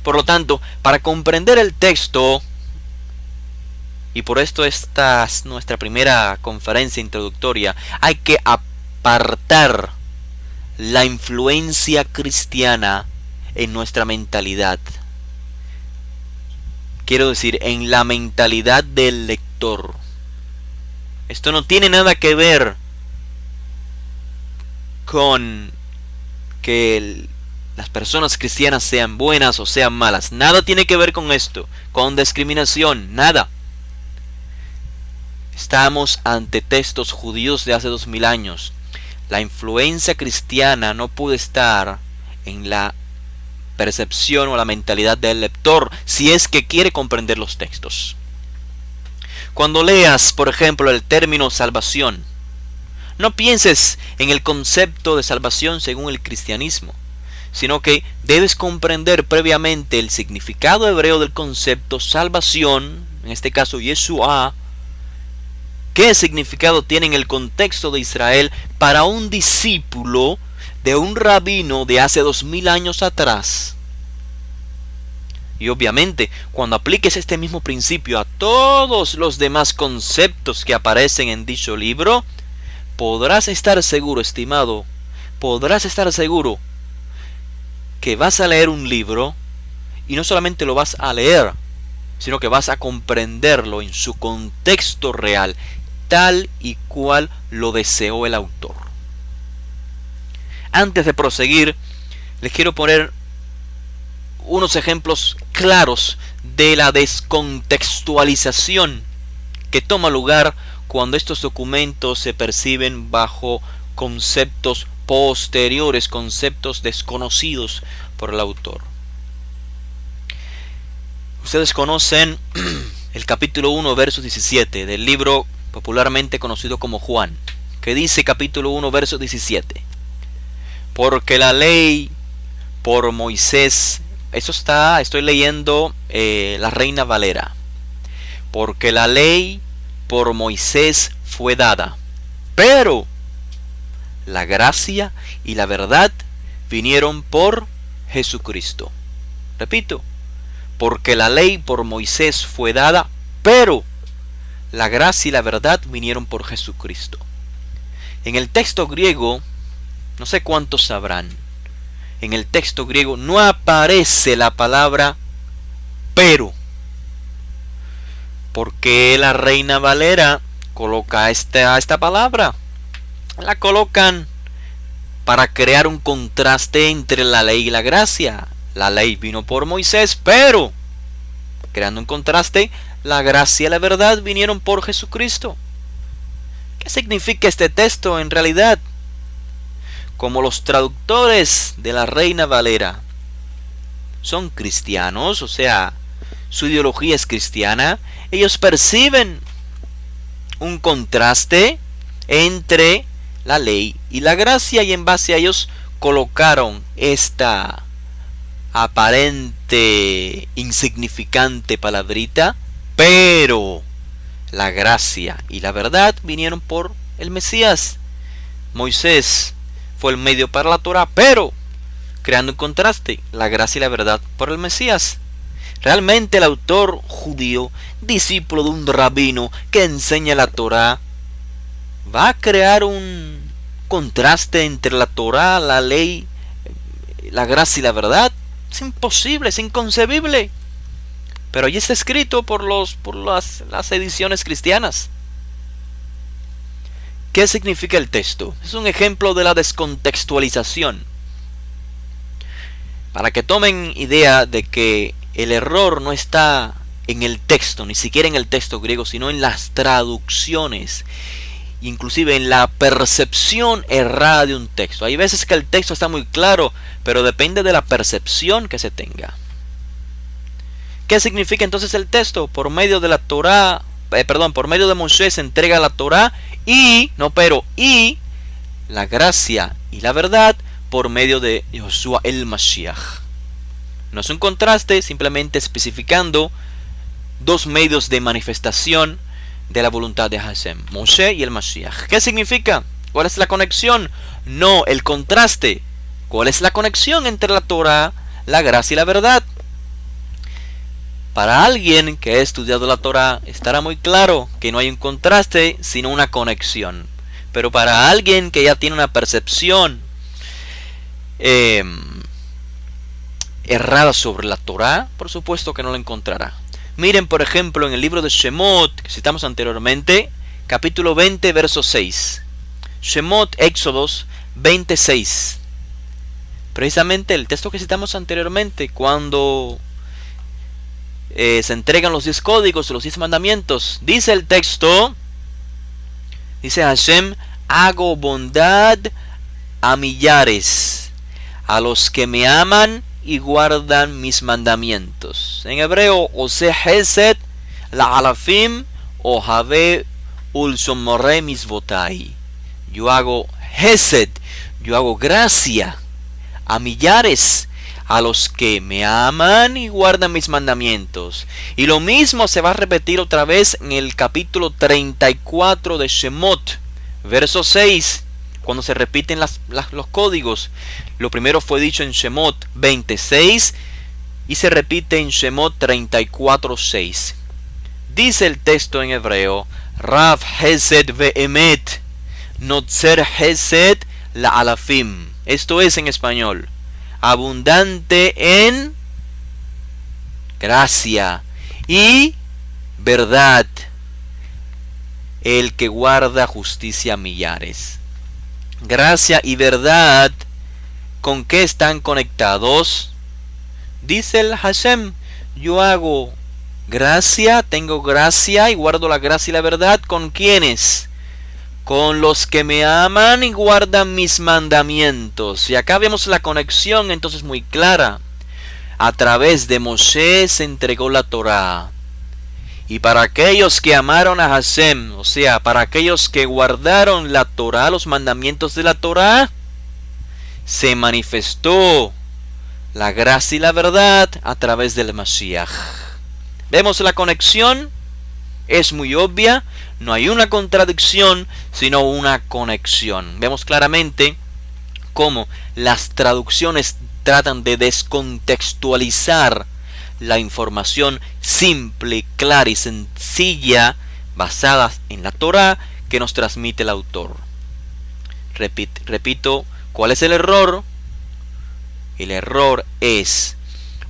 Por lo tanto, para comprender el texto, y por esto esta es nuestra primera conferencia introductoria, hay que apartar la influencia cristiana en nuestra mentalidad. Quiero decir, en la mentalidad del lector. Esto no tiene nada que ver con que las personas cristianas sean buenas o sean malas. Nada tiene que ver con esto, con discriminación, nada. Estamos ante textos judíos de hace 2000 años. La influencia cristiana no puede estar en la percepción o la mentalidad del lector si es que quiere comprender los textos. Cuando leas, por ejemplo, el término salvación, no pienses en el concepto de salvación según el cristianismo, sino que debes comprender previamente el significado hebreo del concepto salvación, en este caso Yeshua. ¿Qué significado tiene en el contexto de Israel para un discípulo de un rabino de hace 2000 años atrás? Y obviamente, cuando apliques este mismo principio a todos los demás conceptos que aparecen en dicho libro, podrás estar seguro, estimado, podrás estar seguro que vas a leer un libro y no solamente lo vas a leer, sino que vas a comprenderlo en su contexto real, tal y cual lo deseó el autor. Antes de proseguir, les quiero poner unos ejemplos claros de la descontextualización que toma lugar cuando estos documentos se perciben bajo conceptos posteriores, conceptos desconocidos por el autor. Ustedes conocen el capítulo 1, verso 17 del libro popularmente conocido como Juan, que dice capítulo 1, verso 17: porque la ley por Moisés, estoy leyendo la Reina Valera, porque la ley por Moisés fue dada, pero la gracia y la verdad vinieron por Jesucristo. Repito, porque la ley por Moisés fue dada, pero la gracia y la verdad vinieron por Jesucristo. En el texto griego, no sé cuántos sabrán, en el texto griego no aparece la palabra pero. ¿Por qué la Reina Valera coloca esta palabra? La colocan para crear un contraste entre la ley y la gracia. La ley vino por Moisés, pero, creando un contraste, la gracia y la verdad vinieron por Jesucristo. ¿Qué significa este texto en realidad? Como los traductores de la Reina Valera son cristianos, o sea, su ideología es cristiana, ellos perciben un contraste entre la ley y la gracia, y en base a ellos colocaron esta aparente insignificante palabrita, pero la gracia y la verdad vinieron por el Mesías. Moisés fue el medio para la Torá, pero creando un contraste, la gracia y la verdad por el Mesías. Realmente el autor judío, discípulo de un rabino que enseña la Torá, va a crear un contraste entre la Torá, la ley, la gracia y la verdad. Es imposible, es inconcebible. pero allí está escrito por las ediciones cristianas. ¿Qué significa el texto? Es un ejemplo de la descontextualización. Para que tomen idea de que el error no está en el texto, ni siquiera en el texto griego, sino en las traducciones, inclusive en la percepción errada de un texto. Hay veces que el texto está muy claro, pero depende de la percepción que se tenga. ¿Qué significa entonces el texto? Por medio de la Torá, por medio de Moisés se entrega la Torá y la gracia y la verdad por medio de Yoshua el Mashiach. No es un contraste, simplemente especificando dos medios de manifestación de la voluntad de Hashem, Moshe y el Mashiach. ¿Qué significa? ¿Cuál es la conexión? No, el contraste. ¿Cuál es la conexión entre la Torah, la gracia y la verdad? Para alguien que ha estudiado la Torah estará muy claro que no hay un contraste, sino una conexión. Pero para alguien que ya tiene una percepción errada sobre la Torah, por supuesto que no la encontrará. Miren, por ejemplo, en el libro de Shemot, que citamos anteriormente, capítulo 20, verso 6. Shemot, Éxodos 26. Precisamente el texto que citamos anteriormente, cuando se entregan los 10 códigos, los 10 mandamientos. Dice el texto, dice Hashem, hago bondad a millares, a los que me aman y guardan mis mandamientos. En hebreo, Ose Hesed la alafim o Have ulsomore misvotai. Yo hago Hesed, yo hago gracia a millares, a los que me aman y guardan mis mandamientos. Y lo mismo se va a repetir otra vez en el capítulo 34 de Shemot, verso 6, cuando se repiten los códigos. Lo primero fue dicho en Shemot 26 y se repite en Shemot 34:6. Dice el texto en hebreo, Rav Hesed ve'emet, Notzer Hesed la alafim. Esto es en español, abundante en gracia y verdad, el que guarda justicia a millares. Gracia y verdad, ¿con qué están conectados? Dice el Hashem, yo hago gracia, tengo gracia y guardo la gracia y la verdad. ¿Con quiénes? Con los que me aman y guardan mis mandamientos. Y acá vemos la conexión entonces muy clara. A través de Moshe se entregó la Torá. Y para aquellos que amaron a Hashem, o sea, para aquellos que guardaron la Torá, los mandamientos de la Torá, se manifestó la gracia y la verdad a través del Mashiach. ¿Vemos la conexión? Es muy obvia. No hay una contradicción, sino una conexión. Vemos claramente cómo las traducciones tratan de descontextualizar la información simple, clara y sencilla basada en la Torá que nos transmite el autor. Repito, ¿cuál es el error? El error es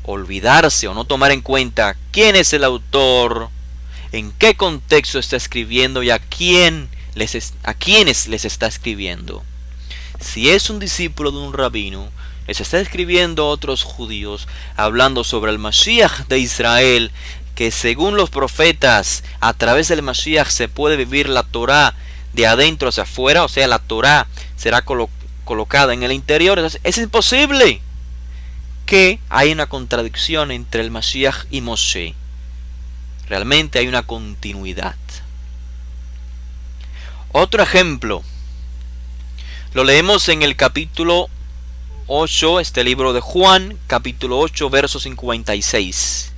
olvidarse o no tomar en cuenta quién es el autor, en qué contexto está escribiendo y a quiénes les está escribiendo. Si es un discípulo de un rabino, les está escribiendo a otros judíos, hablando sobre el Mashiach de Israel, que según los profetas, a través del Mashiach se puede vivir la Torá de adentro hacia afuera, o sea, la Torá será colocada en el interior. Entonces, es imposible que haya una contradicción entre el Mashiach y Moshe. Realmente hay una continuidad. Otro ejemplo lo leemos en el capítulo 8, este libro de Juan, capítulo 8, verso 56.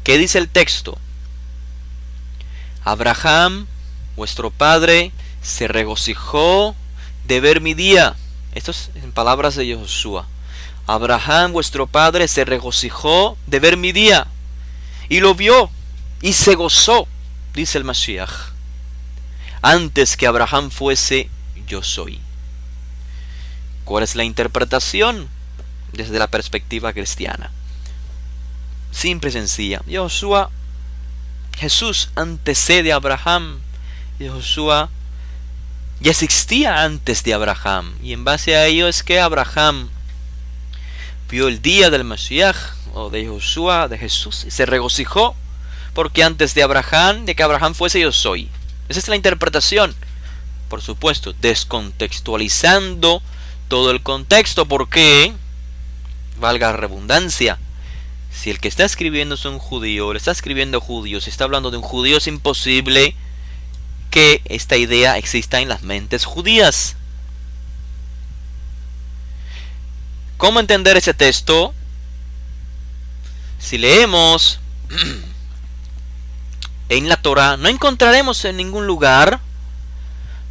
¿Qué dice el texto? Abraham, vuestro padre, se regocijó de ver mi día. Esto es en palabras de Yoshua. Abraham, vuestro padre, se regocijó de ver mi día. Y lo vio y se gozó, dice el Mashiach. Antes que Abraham fuese, yo soy. ¿Cuál es la interpretación desde la perspectiva cristiana? simple y sencilla. Jesús antecede a Abraham. Josué ya existía antes de Abraham. Y en base a ello es que Abraham vio el día del Mashiach, o de Josué, de Jesús, y se regocijó. Porque antes de que Abraham fuese, yo soy. Esa es la interpretación. Por supuesto, descontextualizando todo el contexto. Porque, valga la redundancia, si el que está escribiendo es un judío, le está escribiendo judíos, si está hablando de un judío, es imposible que esta idea exista en las mentes judías. ¿Cómo entender ese texto? Si leemos en la Torah, no encontraremos en ningún lugar,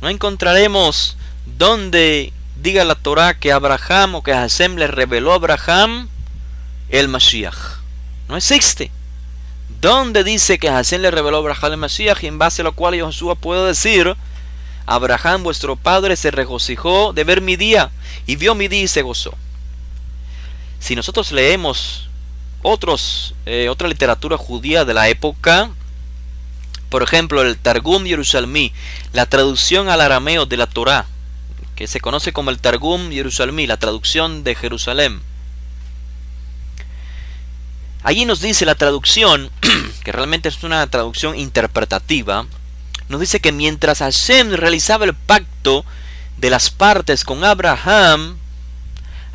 no encontraremos donde diga la Torah que Abraham o que Hashem le reveló a Abraham el Mashiach. No existe. ¿Dónde dice que Hashem le reveló a Abraham el Mashiach? Y en base a lo cual Josué puede decir: Abraham vuestro padre se regocijó de ver mi día, y vio mi día y se gozó. Si nosotros leemos otra literatura judía de la época, por ejemplo el Targum Jerusalmí, la traducción al arameo de la Torah, que se conoce como el Targum Jerusalmí, la traducción de Jerusalén. Allí nos dice la traducción, que realmente es una traducción interpretativa, nos dice que mientras Hashem realizaba el pacto de las partes con Abraham,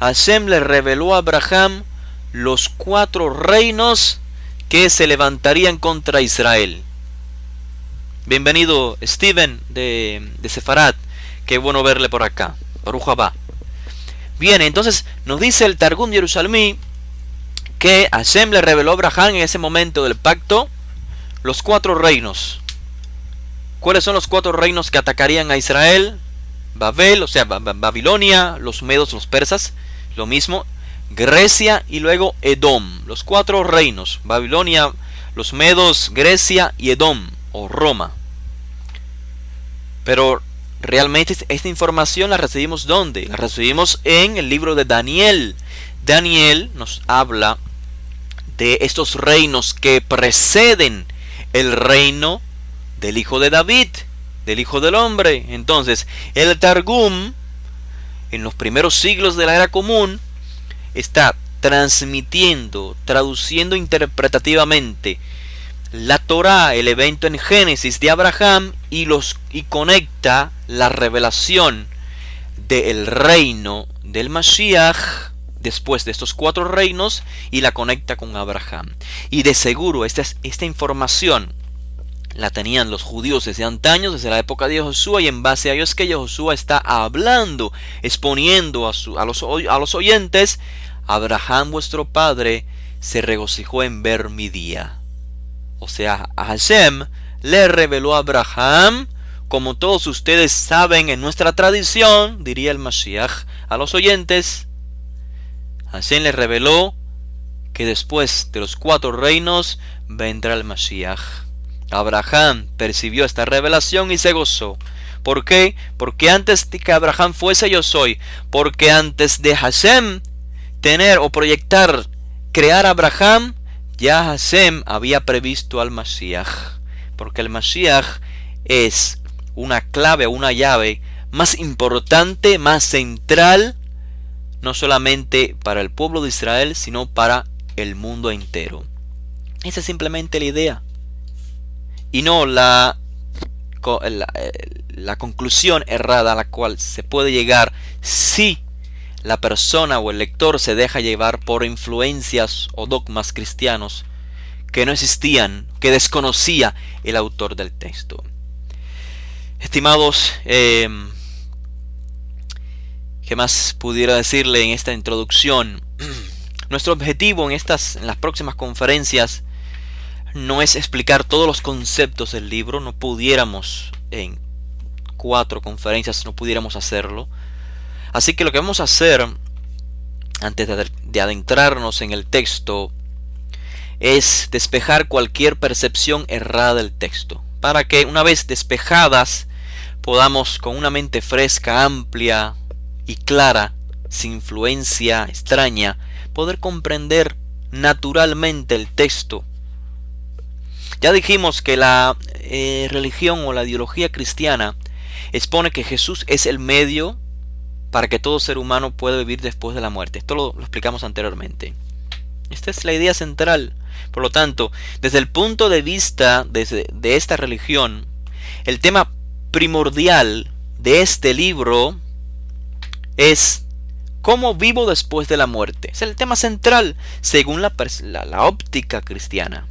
Hashem le reveló a Abraham los 4 reinos que se levantarían contra Israel. Bienvenido Steven de Sefarad, qué bueno verle por acá. Baruch Haba. Bien, entonces nos dice el Targum Jerusalmí que Hashem le reveló a Abraham en ese momento del pacto los 4 reinos. ¿Cuáles son los 4 reinos que atacarían a Israel? Babel, o sea, Babilonia, los medos, los persas, lo mismo, Grecia y luego Edom. Los 4 reinos: Babilonia, los medos, Grecia y Edom, o Roma. Pero realmente esta información la recibimos ¿dónde? La recibimos en el libro de Daniel. Daniel nos habla de estos reinos que preceden el reino del hijo de David, del hijo del hombre. Entonces, el Targum, en los primeros siglos de la era común, está transmitiendo, traduciendo interpretativamente la Torah, el evento en Génesis de Abraham, y conecta la revelación del reino del Mashiach después de estos 4 reinos y la conecta con Abraham. Y de seguro esta información la tenían los judíos desde antaño, desde la época de Josué, y en base a ello es que Josué está hablando, exponiendo a los oyentes: Abraham vuestro padre se regocijó en ver mi día. O sea, Hashem le reveló a Abraham, como todos ustedes saben en nuestra tradición, diría el Mashiach a los oyentes. Hashem le reveló que después de los 4 reinos vendrá el Mashiach. Abraham percibió esta revelación y se gozó. ¿Por qué? Porque antes de que Abraham fuese, yo soy. Porque antes de Hashem tener o proyectar, crear a Abraham, ya Hashem había previsto al Mashiach. Porque el Mashiach es una clave, una llave más importante, más central, no solamente para el pueblo de Israel, sino para el mundo entero. Esa es simplemente la idea. Y no la conclusión errada a la cual se puede llegar si la persona o el lector se deja llevar por influencias o dogmas cristianos que no existían, que desconocía el autor del texto. Estimados, ¿qué más pudiera decirle en esta introducción? Nuestro objetivo en las próximas conferencias no es explicar todos los conceptos del libro. No pudiéramos, en 4 conferencias no pudiéramos hacerlo. Así que lo que vamos a hacer antes de adentrarnos en el texto es despejar cualquier percepción errada del texto, para que una vez despejadas podamos, con una mente fresca, amplia y clara, sin influencia extraña, poder comprender naturalmente el texto. Ya dijimos que la religión o la ideología cristiana expone que Jesús es el medio para que todo ser humano pueda vivir después de la muerte. Esto lo explicamos anteriormente. Esta es la idea central. Por lo tanto, desde el punto de vista de esta religión, el tema primordial de este libro es cómo vivo después de la muerte. Es el tema central según la óptica cristiana.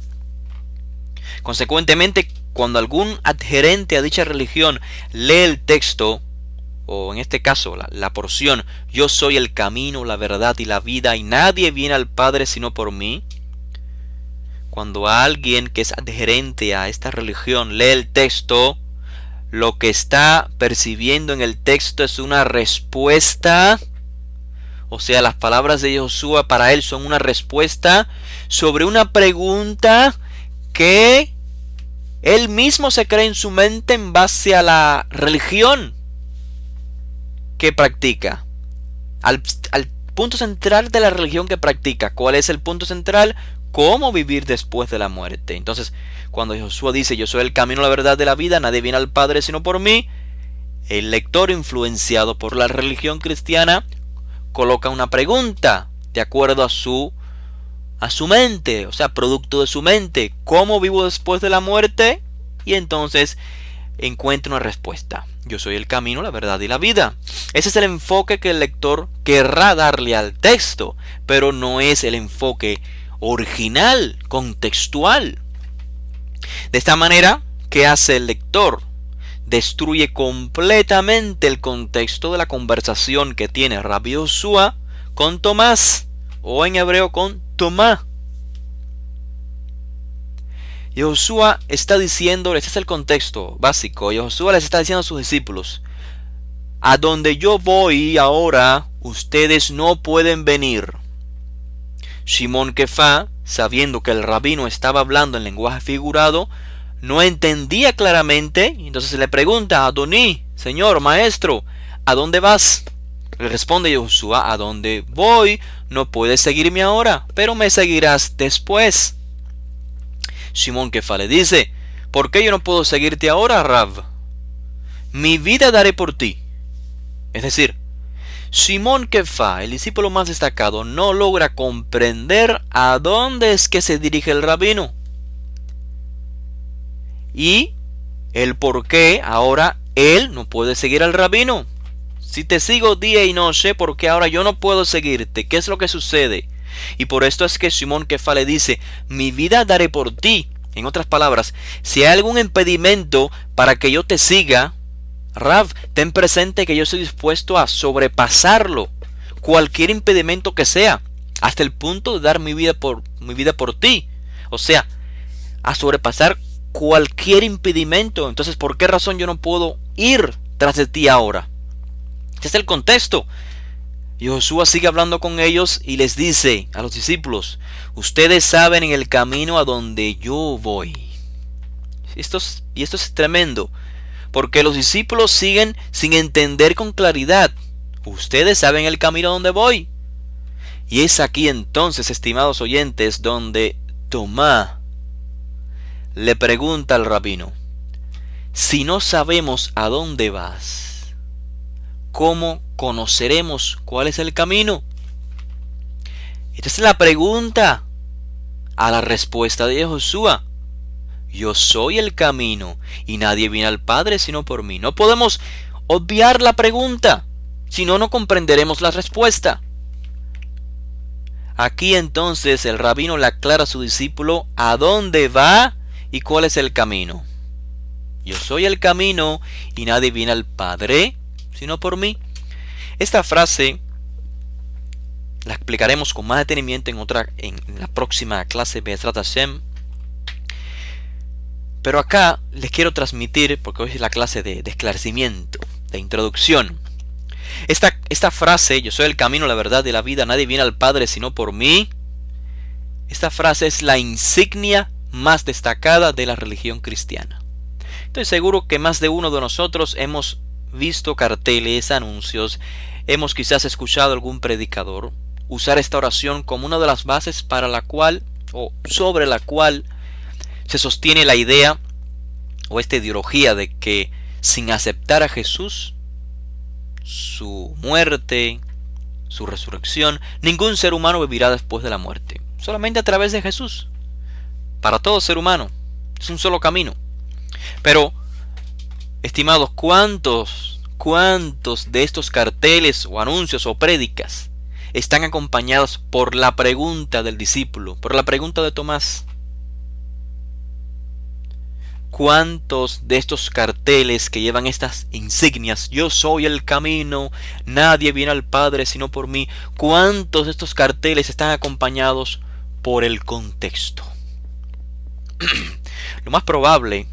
Consecuentemente, cuando algún adherente a dicha religión lee el texto, o en este caso la porción, yo soy el camino, la verdad y la vida, y nadie viene al Padre sino por mí. Cuando alguien que es adherente a esta religión lee el texto, lo que está percibiendo en el texto es una respuesta. O sea, las palabras de Josué para él son una respuesta sobre una pregunta que él mismo se cree en su mente en base a la religión que practica. Al punto central de la religión que practica. ¿Cuál es el punto central? ¿Cómo vivir después de la muerte? Entonces, cuando Josué dice, yo soy el camino, la verdad de la vida, nadie viene al Padre sino por mí, el lector influenciado por la religión cristiana coloca una pregunta de acuerdo a su mente, o sea, producto de su mente. ¿Cómo vivo después de la muerte? Y entonces encuentra una respuesta. Yo soy el camino, la verdad y la vida. Ese es el enfoque que el lector querrá darle al texto, pero no es el enfoque original, contextual. De esta manera, ¿qué hace el lector? Destruye completamente el contexto de la conversación que tiene Rabbi Josué con Tomás, o en hebreo con Tomás. Josué está diciendo, este es el contexto básico, Josué les está diciendo a sus discípulos, a donde yo voy ahora, ustedes no pueden venir. Simón Kefá, sabiendo que el rabino estaba hablando en lenguaje figurado, no entendía claramente, entonces le pregunta, Adoní, Señor, Maestro, ¿a dónde vas? Le responde Josué, a donde voy, no puedes seguirme ahora, pero me seguirás después. Simón Kefá le dice, ¿por qué yo no puedo seguirte ahora, Rab? Mi vida daré por ti. Es decir, Simón Kefá, el discípulo más destacado, no logra comprender a dónde es que se dirige el rabino. Y el por qué ahora él no puede seguir al rabino. Si te sigo día y noche, ¿por qué ahora yo no puedo seguirte? ¿Qué es lo que sucede? Y por esto es que Simón Kefá le dice, mi vida daré por ti. En otras palabras, si hay algún impedimento para que yo te siga, Rav, ten presente que yo estoy dispuesto a sobrepasarlo, cualquier impedimento que sea, hasta el punto de dar mi vida por ti. O sea, a sobrepasar cualquier impedimento. Entonces, ¿por qué razón yo no puedo ir tras de ti ahora? Este es el contexto. Y Josué sigue hablando con ellos y les dice a los discípulos, ustedes saben en el camino a donde yo voy. Esto es tremendo, porque los discípulos siguen sin entender con claridad. Ustedes saben el camino a donde voy. Y es aquí entonces, estimados oyentes, donde Tomás le pregunta al rabino, si no sabemos a dónde vas, ¿cómo conoceremos cuál es el camino? Esta es la pregunta a la respuesta de Josué. Yo soy el camino y nadie viene al Padre sino por mí. No podemos obviar la pregunta, si no, no comprenderemos la respuesta. Aquí entonces el rabino le aclara a su discípulo a dónde va y cuál es el camino. Yo soy el camino y nadie viene al Padre sino por mí. Esta frase la explicaremos con más detenimiento en la próxima clase Be'ezrat Hashem. Pero acá les quiero transmitir, porque hoy es la clase de esclarecimiento, de introducción. Esta frase, yo soy el camino, la verdad y la vida, nadie viene al Padre sino por mí. Esta frase es la insignia más destacada de la religión cristiana. Estoy seguro que más de uno de nosotros hemos visto carteles, anuncios, hemos quizás escuchado algún predicador usar esta oración como una de las bases para la cual o sobre la cual se sostiene la idea o esta ideología de que sin aceptar a Jesús, su muerte, su resurrección, ningún ser humano vivirá después de la muerte. Solamente a través de Jesús. Para todo ser humano. Es un solo camino. Pero, estimados, ¿cuántos de estos carteles o anuncios o prédicas están acompañados por la pregunta del discípulo, por la pregunta de Tomás? ¿Cuántos de estos carteles que llevan estas insignias, yo soy el camino, nadie viene al Padre sino por mí, cuántos de estos carteles están acompañados por el contexto? Lo más probable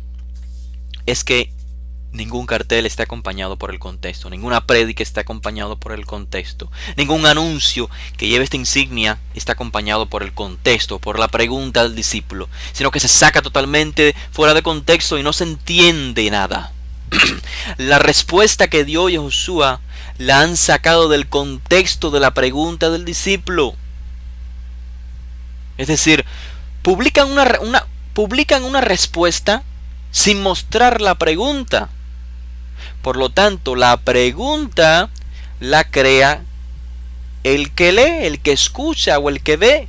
es que ningún cartel esté acompañado por el contexto, ninguna prédica está acompañado por el contexto, ningún anuncio que lleve esta insignia está acompañado por el contexto, por la pregunta del discípulo, sino que se saca totalmente fuera de contexto y no se entiende nada. La respuesta que dio Yoshua la han sacado del contexto de la pregunta del discípulo. Es decir, publican una respuesta sin mostrar la pregunta. Por lo tanto, la pregunta la crea el que lee, el que escucha o el que ve.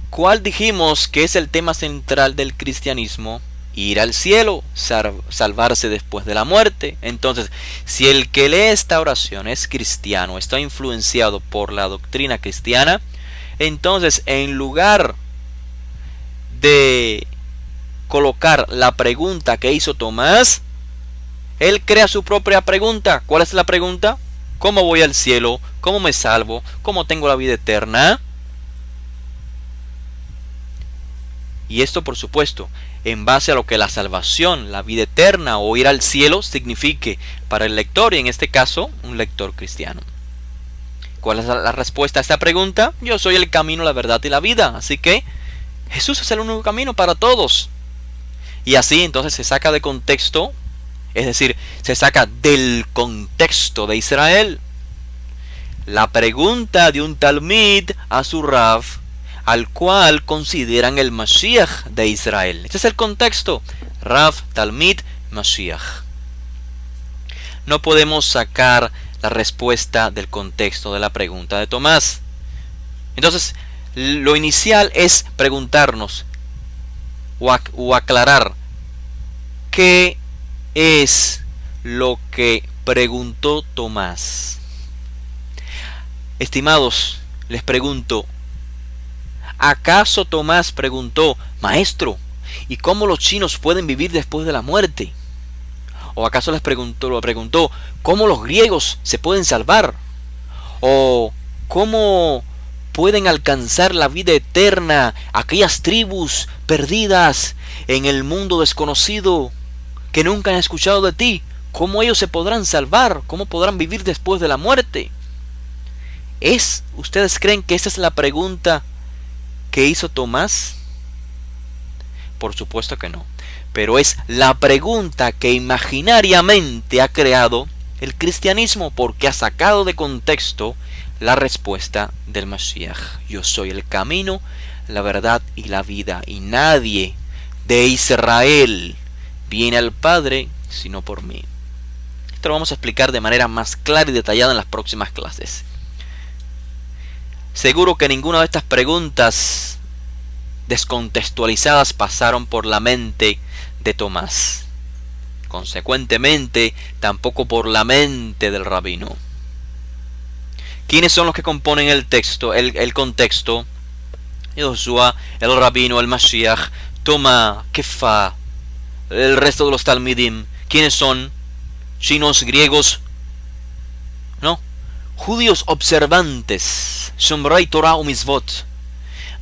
¿Cuál dijimos que es el tema central del cristianismo? Ir al cielo, salvarse después de la muerte. Entonces, si el que lee esta oración es cristiano, está influenciado por la doctrina cristiana, entonces en lugar de colocar la pregunta que hizo Tomás, él crea su propia pregunta. ¿Cuál es la pregunta? ¿Cómo voy al cielo? ¿Cómo me salvo? ¿Cómo tengo la vida eterna? Y esto, por supuesto, en base a lo que la salvación, la vida eterna o ir al cielo signifique para el lector, y en este caso, un lector cristiano. ¿Cuál es la respuesta a esta pregunta? Yo soy el camino, la verdad y la vida. Así que Jesús es el único camino para todos. Y así entonces se saca de contexto, es decir, se saca del contexto de Israel la pregunta de un talmid a su Rav, al cual consideran el Mashiach de Israel. Este es el contexto: Rav, talmid, Mashiach. No podemos sacar la respuesta del contexto de la pregunta de Tomás. Entonces, lo inicial es preguntarnos o aclarar qué es lo que preguntó Tomás. Estimados, les pregunto, ¿acaso Tomás preguntó, Maestro, ¿y cómo los chinos pueden vivir después de la muerte? ¿O acaso lo preguntó, ¿cómo los griegos se pueden salvar? ¿O cómo pueden alcanzar la vida eterna aquellas tribus perdidas en el mundo desconocido que nunca han escuchado de ti? ¿Cómo ellos se podrán salvar? ¿Cómo podrán vivir después de la muerte? ¿Ustedes creen que esa es la pregunta que hizo Tomás? Por supuesto que no. Pero es la pregunta que imaginariamente ha creado el cristianismo, porque ha sacado de contexto la respuesta del Mashiach. Yo soy el camino, la verdad y la vida, y nadie de Israel viene al Padre sino por mí. Esto lo vamos a explicar de manera más clara y detallada en las próximas clases. Seguro que ninguna de estas preguntas descontextualizadas pasaron por la mente de Tomás. Consecuentemente, tampoco por la mente del rabino. ¿Quiénes son los que componen el texto, el contexto? Yoshua, el rabino, el Mashiach, Tomás, Kefa, el resto de los talmidim. ¿Quiénes son? ¿Chinos, griegos? No. Judíos observantes, Shomrei Torah u Mitzvot,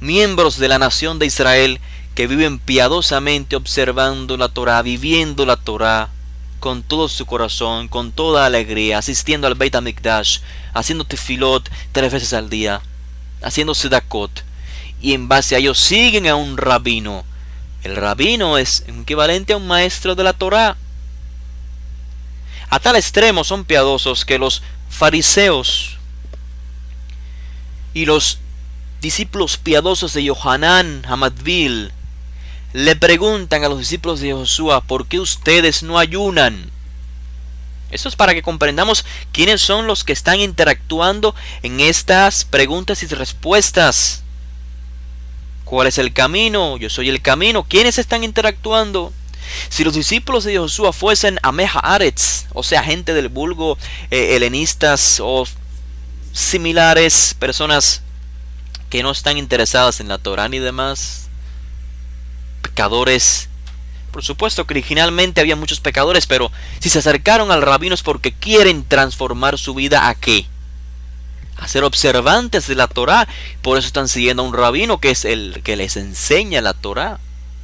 miembros de la nación de Israel que viven piadosamente observando la Torah, viviendo la Torah con todo su corazón, con toda alegría, asistiendo al Beit HaMikdash, haciendo tefilot 3 veces al día, haciendo sedakot, y en base a ello siguen a un rabino. El rabino es equivalente a un maestro de la Torah. A tal extremo son piadosos que los fariseos Y los discípulos piadosos de Yohanan Hamadville le preguntan a los discípulos de Josué: ¿por qué ustedes no ayunan? Eso es para que comprendamos quiénes son los que están interactuando en estas preguntas y respuestas. ¿Cuál es el camino? Yo soy el camino. ¿Quiénes están interactuando? Si los discípulos de Josué fuesen Ameja Aretz, o sea, gente del vulgo, helenistas o similares, personas que no están interesadas en la Torá ni demás, pecadores. Por supuesto que originalmente había muchos pecadores, pero si se acercaron al rabino es porque quieren transformar su vida ¿a qué? A ser observantes de la Torá. Por eso están siguiendo a un rabino que es el que les enseña la Torá.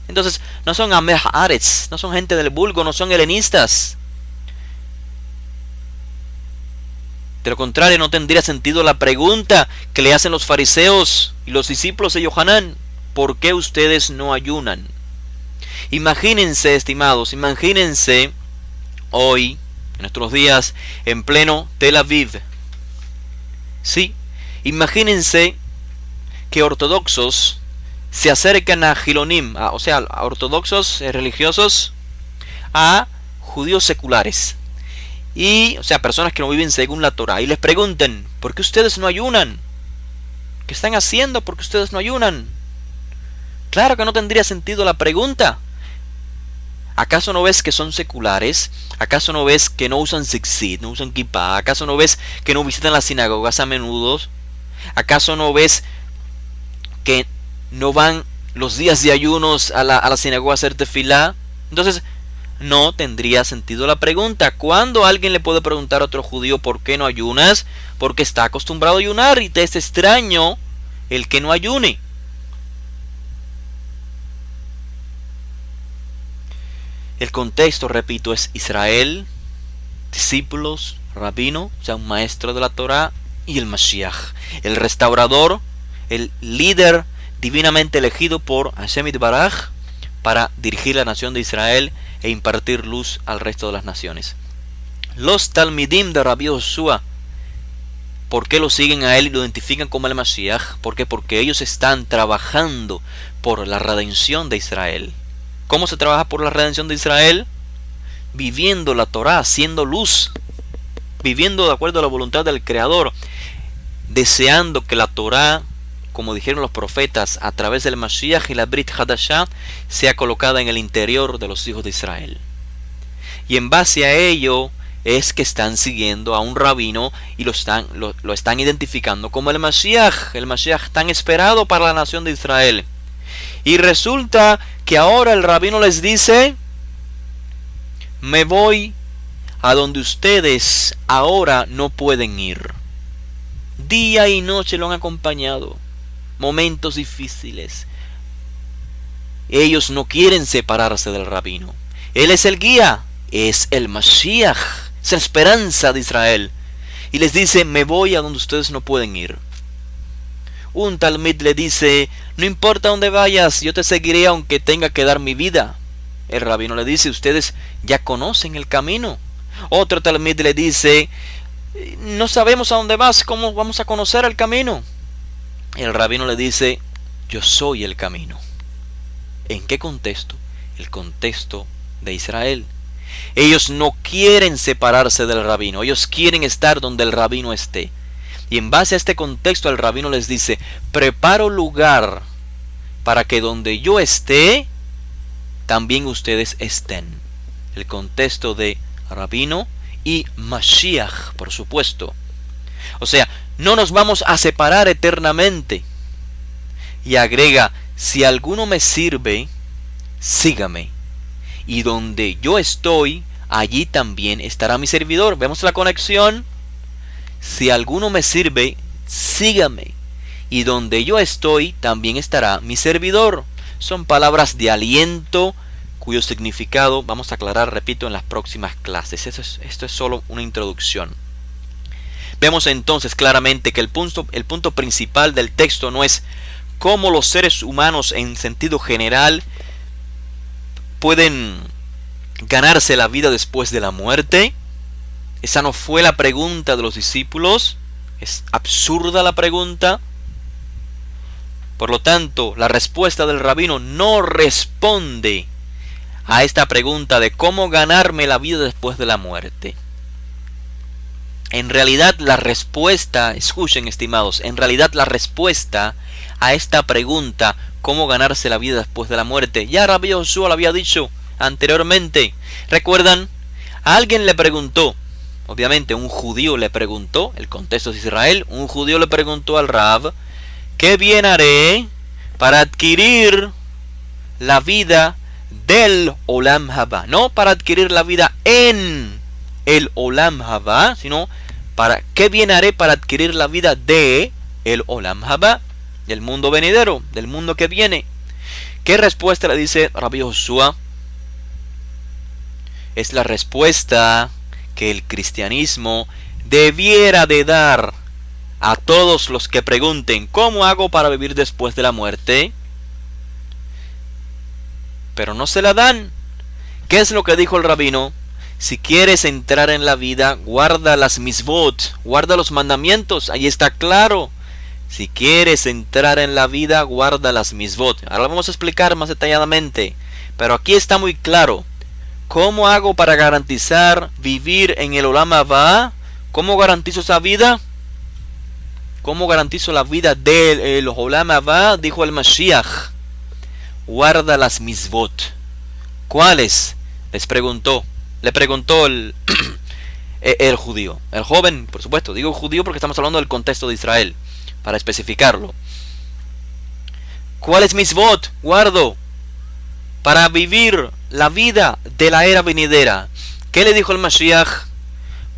Entonces no son Ameh Haaretz, no son gente del vulgo, no son helenistas. De lo contrario, no tendría sentido la pregunta que le hacen los fariseos y los discípulos de Yohanan: ¿por qué ustedes no ayunan? Imagínense, estimados, imagínense hoy, en nuestros días, en pleno Tel Aviv. Sí, imagínense que ortodoxos se acercan a Gilonim, o sea, a ortodoxos religiosos, a judíos seculares. Y, o sea, personas que no viven según la Torah, y les pregunten: ¿por qué ustedes no ayunan? ¿Qué están haciendo? ¿Por qué ustedes no ayunan? Claro que no tendría sentido la pregunta. ¿Acaso no ves que son seculares? ¿Acaso no ves que no usan tzitzit, no usan kippah? ¿Acaso no ves que no visitan las sinagogas a menudo? ¿Acaso no ves que no van los días de ayunos a la sinagoga a hacer tefilá? Entonces, no tendría sentido la pregunta. ¿Cuándo alguien le puede preguntar a otro judío por qué no ayunas? Porque está acostumbrado a ayunar y te es extraño el que no ayune. El contexto, repito, es Israel, discípulos, rabino, o sea, un maestro de la Torah, y el Mashiach, el restaurador, el líder divinamente elegido por Hashem Yitbaraj para dirigir la nación de Israel e impartir luz al resto de las naciones. Los Talmidim de Rabbi Joshua, ¿por qué lo siguen a él y lo identifican como el Mashiach? ¿Por qué? Porque ellos están trabajando por la redención de Israel. ¿Cómo se trabaja por la redención de Israel? Viviendo la Torá, haciendo luz, viviendo de acuerdo a la voluntad del Creador, deseando que la Torá, como dijeron los profetas, a través del Mashiach y la Brit Hadashah, sea colocada en el interior de los hijos de Israel. Y en base a ello es que están siguiendo a un rabino y lo están identificando como el Mashiach tan esperado para la nación de Israel. Y resulta que ahora el rabino les dice: me voy a donde ustedes ahora no pueden ir. Día y noche lo han acompañado, momentos difíciles. Ellos no quieren separarse del rabino. Él es el guía, es el Mashiach, es la esperanza de Israel. Y les dice: me voy a donde ustedes no pueden ir. Un talmid le dice: no importa dónde vayas, yo te seguiré aunque tenga que dar mi vida. El rabino le dice: ustedes ya conocen el camino. Otro talmid le dice: no sabemos a dónde vas, ¿cómo vamos a conocer el camino? El rabino le dice: yo soy el camino. ¿En qué contexto? El contexto de Israel. Ellos no quieren separarse del rabino, ellos quieren estar donde el rabino esté. Y en base a este contexto el rabino les dice: preparo lugar para que donde yo esté, también ustedes estén. El contexto de rabino y Mashiach, por supuesto. O sea, no nos vamos a separar eternamente. Y agrega: si alguno me sirve, sígame. Y donde yo estoy, allí también estará mi servidor. ¿Vemos la conexión? Si alguno me sirve, sígame. Y donde yo estoy, también estará mi servidor. Son palabras de aliento cuyo significado vamos a aclarar, repito, en las próximas clases. Esto es solo una introducción. Vemos entonces claramente que el punto principal del texto no es cómo los seres humanos en sentido general pueden ganarse la vida después de la muerte. Esa no fue la pregunta de los discípulos. Es absurda la pregunta. Por lo tanto, la respuesta del rabino no responde a esta pregunta de cómo ganarme la vida después de la muerte. En realidad la respuesta, escuchen estimados, en realidad la respuesta a esta pregunta, cómo ganarse la vida después de la muerte, ya Rabbi Joshua lo había dicho anteriormente. ¿Recuerdan? A alguien le preguntó, obviamente un judío le preguntó, el contexto de Israel, un judío le preguntó al Rab, ¿qué bien haré para adquirir la vida del Olam Haba? No para adquirir la vida en el Olam Haba, sino para qué bien haré para adquirir la vida de el Olam Haba, del mundo venidero, del mundo que viene. ¿Qué respuesta le dice Rabbi Joshua? Es la respuesta que el cristianismo debiera de dar a todos los que pregunten ¿cómo hago para vivir después de la muerte? Pero no se la dan. ¿Qué es lo que dijo el rabino? Si quieres entrar en la vida, guarda las misvot, guarda los mandamientos, ahí está claro. Si quieres entrar en la vida, guarda las misvot. Ahora lo vamos a explicar más detalladamente, pero aquí está muy claro. ¿Cómo hago para garantizar vivir en el Olam Haba? ¿Cómo garantizo esa vida? ¿Cómo garantizo la vida del Olam Haba? Dijo el Mashiach. Guarda las misvot. ¿Cuáles? Le preguntó el judío. El joven, por supuesto, digo judío porque estamos hablando del contexto de Israel, para especificarlo. ¿Cuáles misvot guardo para vivir la vida de la era venidera? ¿Qué le dijo el Mashiach?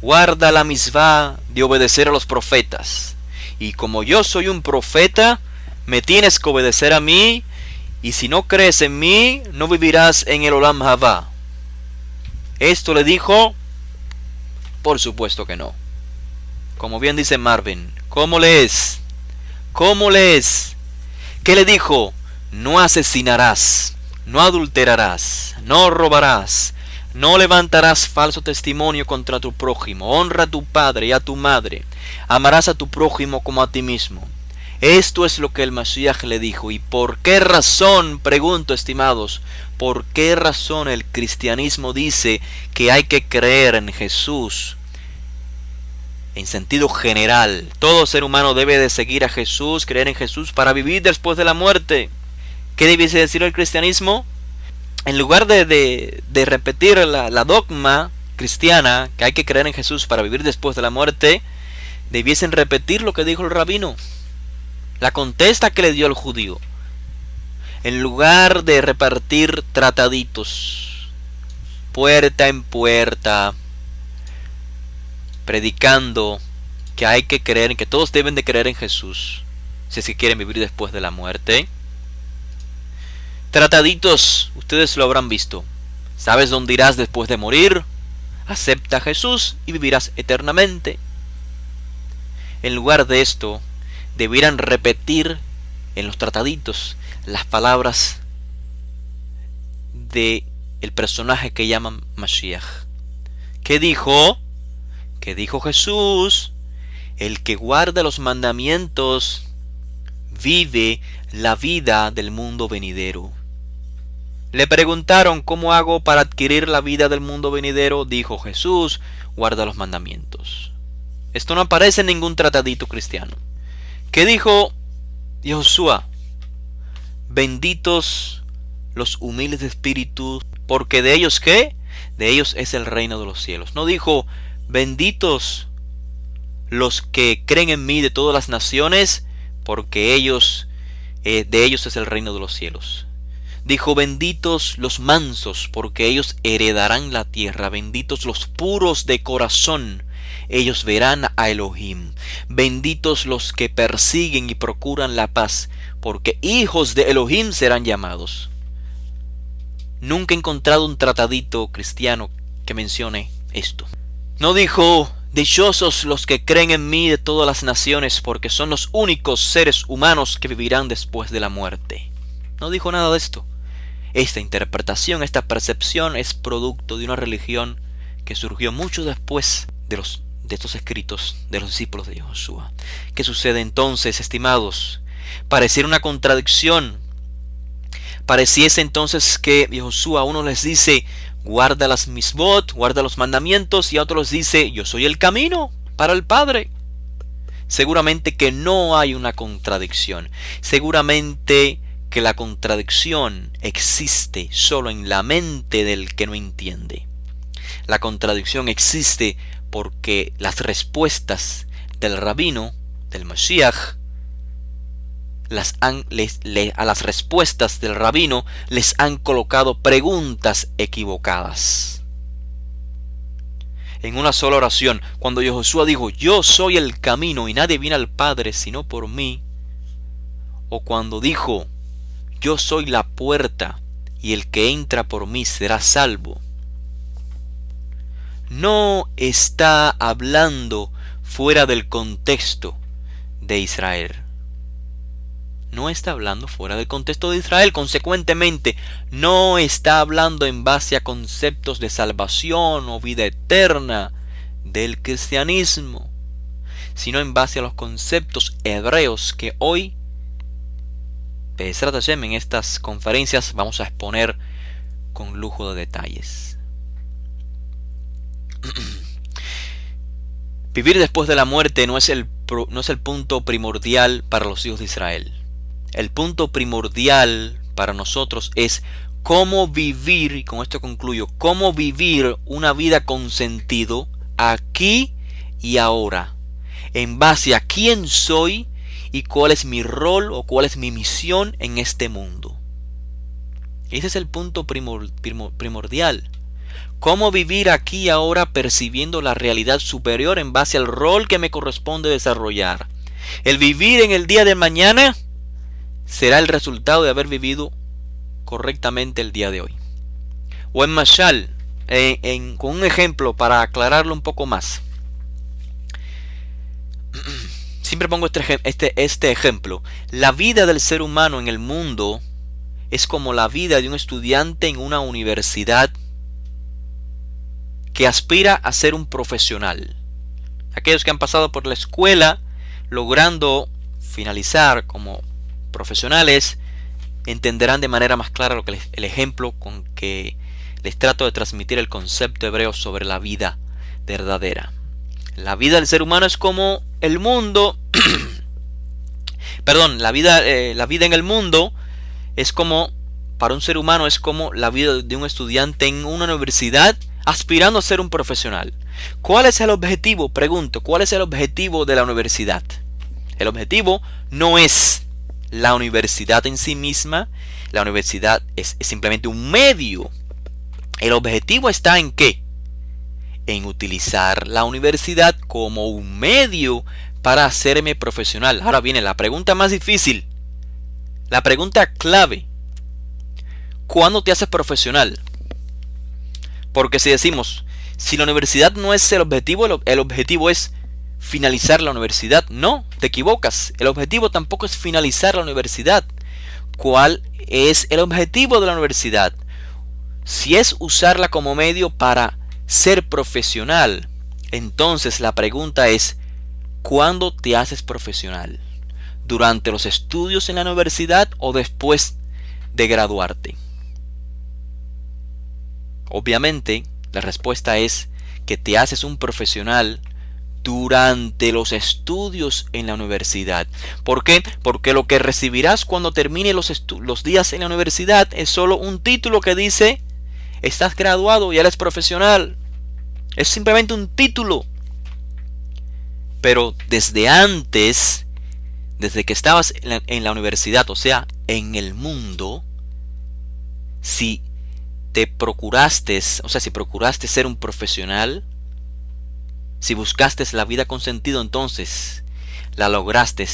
Guarda la misvá de obedecer a los profetas. Y como yo soy un profeta, me tienes que obedecer a mí. Y si no crees en mí, no vivirás en el Olam Haba. ¿Esto le dijo? Por supuesto que no. Como bien dice Marvin, ¿cómo lees? ¿Cómo lees? ¿Qué le dijo? No asesinarás, no adulterarás, no robarás, no levantarás falso testimonio contra tu prójimo, honra a tu padre y a tu madre, amarás a tu prójimo como a ti mismo. Esto es lo que el Mashiach le dijo. ¿Y por qué razón, pregunto estimados, por qué razón el cristianismo dice que hay que creer en Jesús? En sentido general, todo ser humano debe de seguir a Jesús, creer en Jesús para vivir después de la muerte. ¿Qué debiese decir el cristianismo? En lugar de repetir la dogma cristiana, que hay que creer en Jesús para vivir después de la muerte, debiesen repetir lo que dijo el rabino. La contesta que le dio el judío. En lugar de repartir trataditos, puerta en puerta, predicando que hay que creer, que todos deben de creer en Jesús, si es que quieren vivir después de la muerte. Trataditos, ustedes lo habrán visto. ¿Sabes dónde irás después de morir? Acepta a Jesús y vivirás eternamente. En lugar de esto, debieran repetir en los trataditos las palabras de el personaje que llaman Mashiach. ¿Qué dijo? ¿Qué dijo Jesús? El que guarda los mandamientos vive la vida del mundo venidero. Le preguntaron ¿cómo hago para adquirir la vida del mundo venidero? Dijo Jesús, guarda los mandamientos. Esto no aparece en ningún tratadito cristiano. ¿Qué dijo Joshua? Benditos los humildes de espíritu, porque de ellos ¿qué? De ellos es el reino de los cielos. No dijo benditos los que creen en mí de todas las naciones, porque de ellos es el reino de los cielos. Dijo benditos los mansos, porque ellos heredarán la tierra. Benditos los puros de corazón, ellos verán a Elohim. Benditos los que persiguen y procuran la paz, porque hijos de Elohim serán llamados. Nunca he encontrado un tratadito cristiano que mencione esto. No dijo dichosos los que creen en mí de todas las naciones, porque son los únicos seres humanos que vivirán después de la muerte. No dijo nada de esto. Esta interpretación, esta percepción es producto de una religión que surgió mucho después de estos escritos de los discípulos de Joshua. ¿Qué sucede entonces, estimados? Pareciera una contradicción. Pareciese entonces que Josué a unos les dice, guarda las misbot, guarda los mandamientos, y a otros les dice, yo soy el camino para el Padre. Seguramente que no hay una contradicción. Seguramente que la contradicción existe solo en la mente del que no entiende. La contradicción existe porque las respuestas del rabino, del Mashiach, a las respuestas del rabino les han colocado preguntas equivocadas. En una sola oración, cuando Josué dijo, yo soy el camino y nadie viene al Padre sino por mí, o cuando dijo, yo soy la puerta y el que entra por mí será salvo, no está hablando fuera del contexto de Israel. No está hablando fuera del contexto de Israel. Consecuentemente, no está hablando en base a conceptos de salvación o vida eterna del cristianismo, sino en base a los conceptos hebreos que hoy, Be'ezrat Hashem, en estas conferencias vamos a exponer con lujo de detalles. Vivir después de la muerte no es el punto primordial para los hijos de Israel. El punto primordial para nosotros es cómo vivir, y con esto concluyo, cómo vivir una vida con sentido aquí y ahora, en base a quién soy y cuál es mi rol o cuál es mi misión en este mundo. Ese es el punto primordial. Cómo vivir aquí y ahora percibiendo la realidad superior en base al rol que me corresponde desarrollar. El vivir en el día de mañana será el resultado de haber vivido correctamente el día de hoy. O en Mashal, con un ejemplo para aclararlo un poco más. Siempre pongo este ejemplo. La vida del ser humano en el mundo es como la vida de un estudiante en una universidad que aspira a ser un profesional. Aquellos que han pasado por la escuela logrando finalizar como profesionales entenderán de manera más clara el ejemplo con que les trato de transmitir el concepto hebreo sobre la vida verdadera. La vida del ser humano es como el mundo la vida en el mundo es como, para un ser humano es como la vida de un estudiante en una universidad aspirando a ser un profesional. ¿Cuál es el objetivo? Pregunto, ¿cuál es el objetivo de la universidad? El objetivo no es la universidad en sí misma. La universidad es simplemente un medio. El objetivo está en ¿qué? En utilizar la universidad como un medio para hacerme profesional. Ahora viene la pregunta más difícil. La pregunta clave. ¿Cuándo te haces profesional? Porque si decimos, si la universidad no es el objetivo, el objetivo es finalizar la universidad. No, te equivocas. El objetivo tampoco es finalizar la universidad. ¿Cuál es el objetivo de la universidad? Si es usarla como medio para ser profesional, entonces la pregunta es, ¿cuándo te haces profesional? ¿Durante los estudios en la universidad o después de graduarte? Obviamente, la respuesta es que te haces un profesional durante los estudios en la universidad. ¿Por qué? Porque lo que recibirás cuando termine los días en la universidad es solo un título que dice, estás graduado y eres profesional. Es simplemente un título. Pero desde antes, desde que estabas en la universidad, o sea, en el mundo, si procuraste ser un profesional, si buscaste la vida con sentido, entonces la lograste.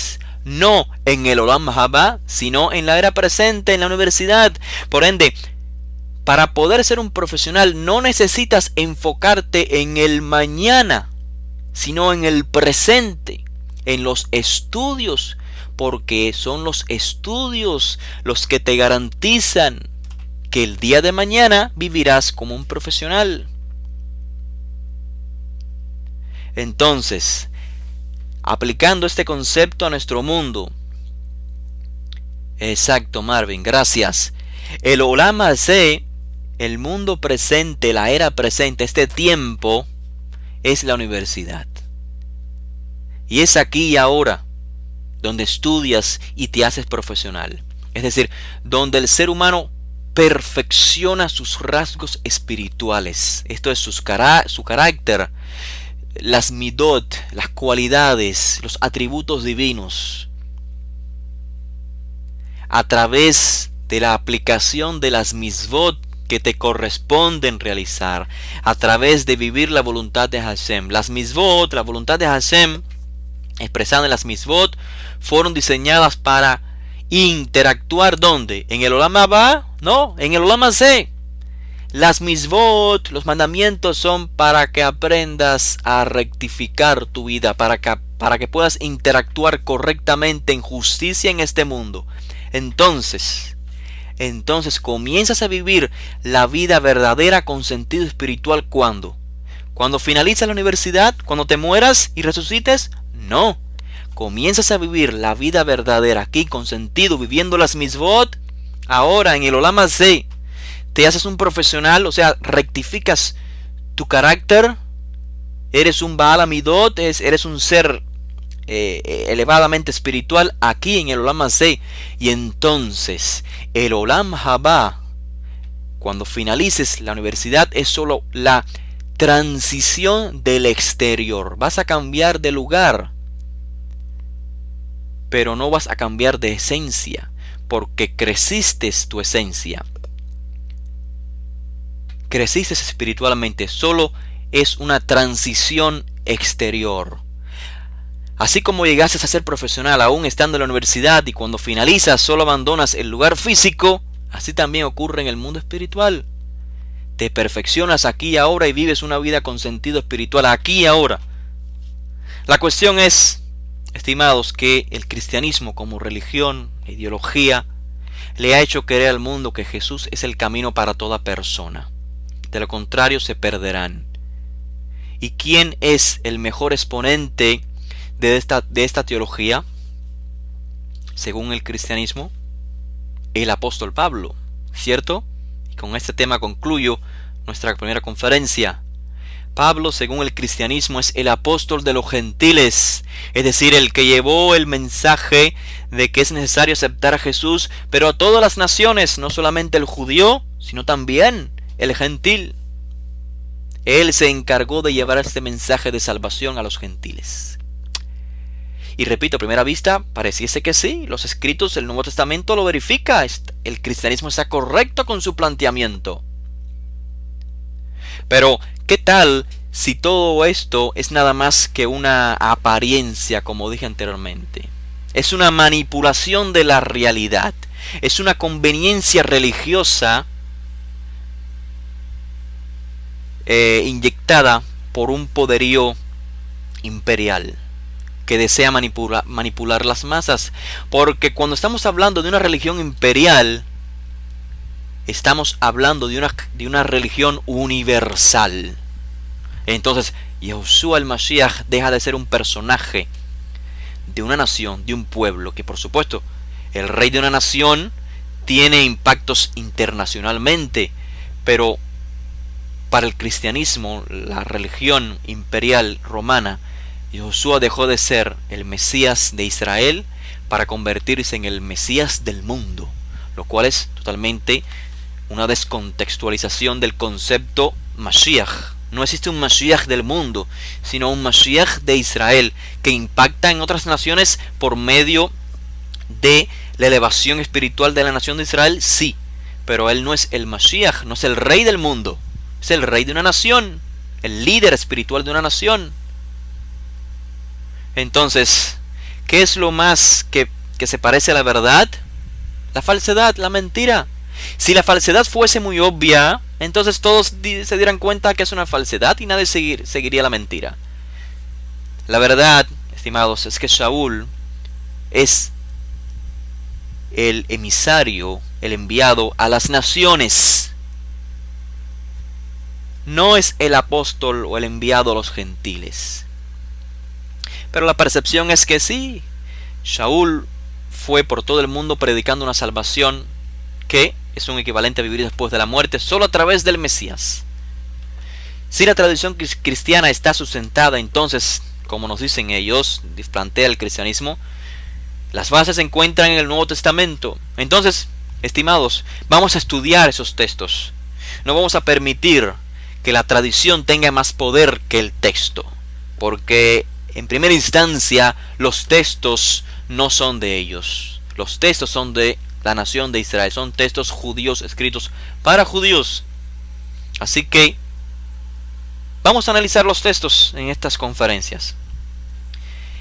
No en el Olam Haba, sino en la era presente, en la universidad. Por ende, para poder ser un profesional no necesitas enfocarte en el mañana, sino en el presente, en los estudios, porque son los estudios los que te garantizan que el día de mañana vivirás como un profesional. Entonces, aplicando este concepto a nuestro mundo, Exacto, Marvin, gracias. El Olam Hazé, el mundo presente, la era presente, este tiempo, es la universidad. Y es aquí y ahora donde estudias y te haces profesional. Es decir, donde el ser humano perfecciona sus rasgos espirituales. Esto es su carácter, las midot, las cualidades, los atributos divinos. A través de la aplicación de las misvot que te corresponden realizar, a través de vivir la voluntad de Hashem. Las misvot, la voluntad de Hashem, expresada en las misvot, fueron diseñadas para interactuar ¿dónde? ¿En el Olam Haba? No, en el Olam Hazé. Las misvot, los mandamientos son para que aprendas a rectificar tu vida, para que puedas interactuar correctamente en justicia en este mundo. Entonces comienzas a vivir la vida verdadera con sentido espiritual. ¿Cuándo? ¿Cuando finalizas la universidad? ¿Cuando te mueras y resucites? No. Comienzas a vivir la vida verdadera aquí con sentido, viviendo las misvot. Ahora en el Olam Hazé te haces un profesional, o sea, rectificas tu carácter. Eres un Baal Hamidot, eres un ser elevadamente espiritual aquí en el Olam Hazé. Y entonces el Olam Haba, cuando finalices la universidad, es solo la transición del exterior. Vas a cambiar de lugar, pero no vas a cambiar de esencia, porque creciste tu esencia. Creciste espiritualmente, solo es una transición exterior. Así como llegaste a ser profesional aún estando en la universidad y cuando finalizas solo abandonas el lugar físico, así también ocurre en el mundo espiritual. Te perfeccionas aquí y ahora y vives una vida con sentido espiritual aquí y ahora. La cuestión es, estimados, que el cristianismo como religión, ideología, le ha hecho creer al mundo que Jesús es el camino para toda persona. De lo contrario se perderán. ¿Y quién es el mejor exponente de esta teología? Según el cristianismo, el apóstol Pablo, ¿cierto? Y con este tema concluyo nuestra primera conferencia. Pablo, según el cristianismo, es el apóstol de los gentiles, es decir, el que llevó el mensaje de que es necesario aceptar a Jesús, pero a todas las naciones, no solamente el judío, sino también el gentil. Él se encargó de llevar este mensaje de salvación a los gentiles. Y repito, a primera vista, pareciese que sí, los escritos del Nuevo Testamento lo verifica. El cristianismo está correcto con su planteamiento. Pero, ¿qué tal si todo esto es nada más que una apariencia, como dije anteriormente? Es una manipulación de la realidad. Es una conveniencia religiosa inyectada por un poderío imperial que desea manipular las masas. Porque cuando estamos hablando de una religión imperial, estamos hablando de una religión universal. Entonces, Yahushua el Mashiach deja de ser un personaje de una nación, de un pueblo, que por supuesto, el rey de una nación tiene impactos internacionalmente, pero para el cristianismo, la religión imperial romana, Yahushua dejó de ser el Mesías de Israel para convertirse en el Mesías del mundo, lo cual es totalmente una descontextualización del concepto Mashiach. No existe un Mashiach del mundo, sino un Mashiach de Israel, que impacta en otras naciones por medio de la elevación espiritual de la nación de Israel, sí, pero él no es el Mashiach, no es el rey del mundo, es el rey de una nación, el líder espiritual de una nación. Entonces, ¿qué es lo más que se parece a la verdad? La falsedad, la mentira. Si la falsedad fuese muy obvia, entonces todos se dieran cuenta que es una falsedad y nadie seguiría la mentira. La verdad, estimados, es que Shaul es el emisario, el enviado a las naciones. No es el apóstol o el enviado a los gentiles. Pero la percepción es que sí, Shaul fue por todo el mundo predicando una salvación que es un equivalente a vivir después de la muerte solo a través del Mesías. Si la tradición cristiana está sustentada, entonces, como nos dicen ellos, plantea el cristianismo, las bases se encuentran en el Nuevo Testamento. Entonces, estimados, vamos a estudiar esos textos. No vamos a permitir que la tradición tenga más poder que el texto, porque en primera instancia los textos no son de ellos. Los textos son de la nación de Israel, son textos judíos escritos para judíos. Así que vamos a analizar los textos en estas conferencias.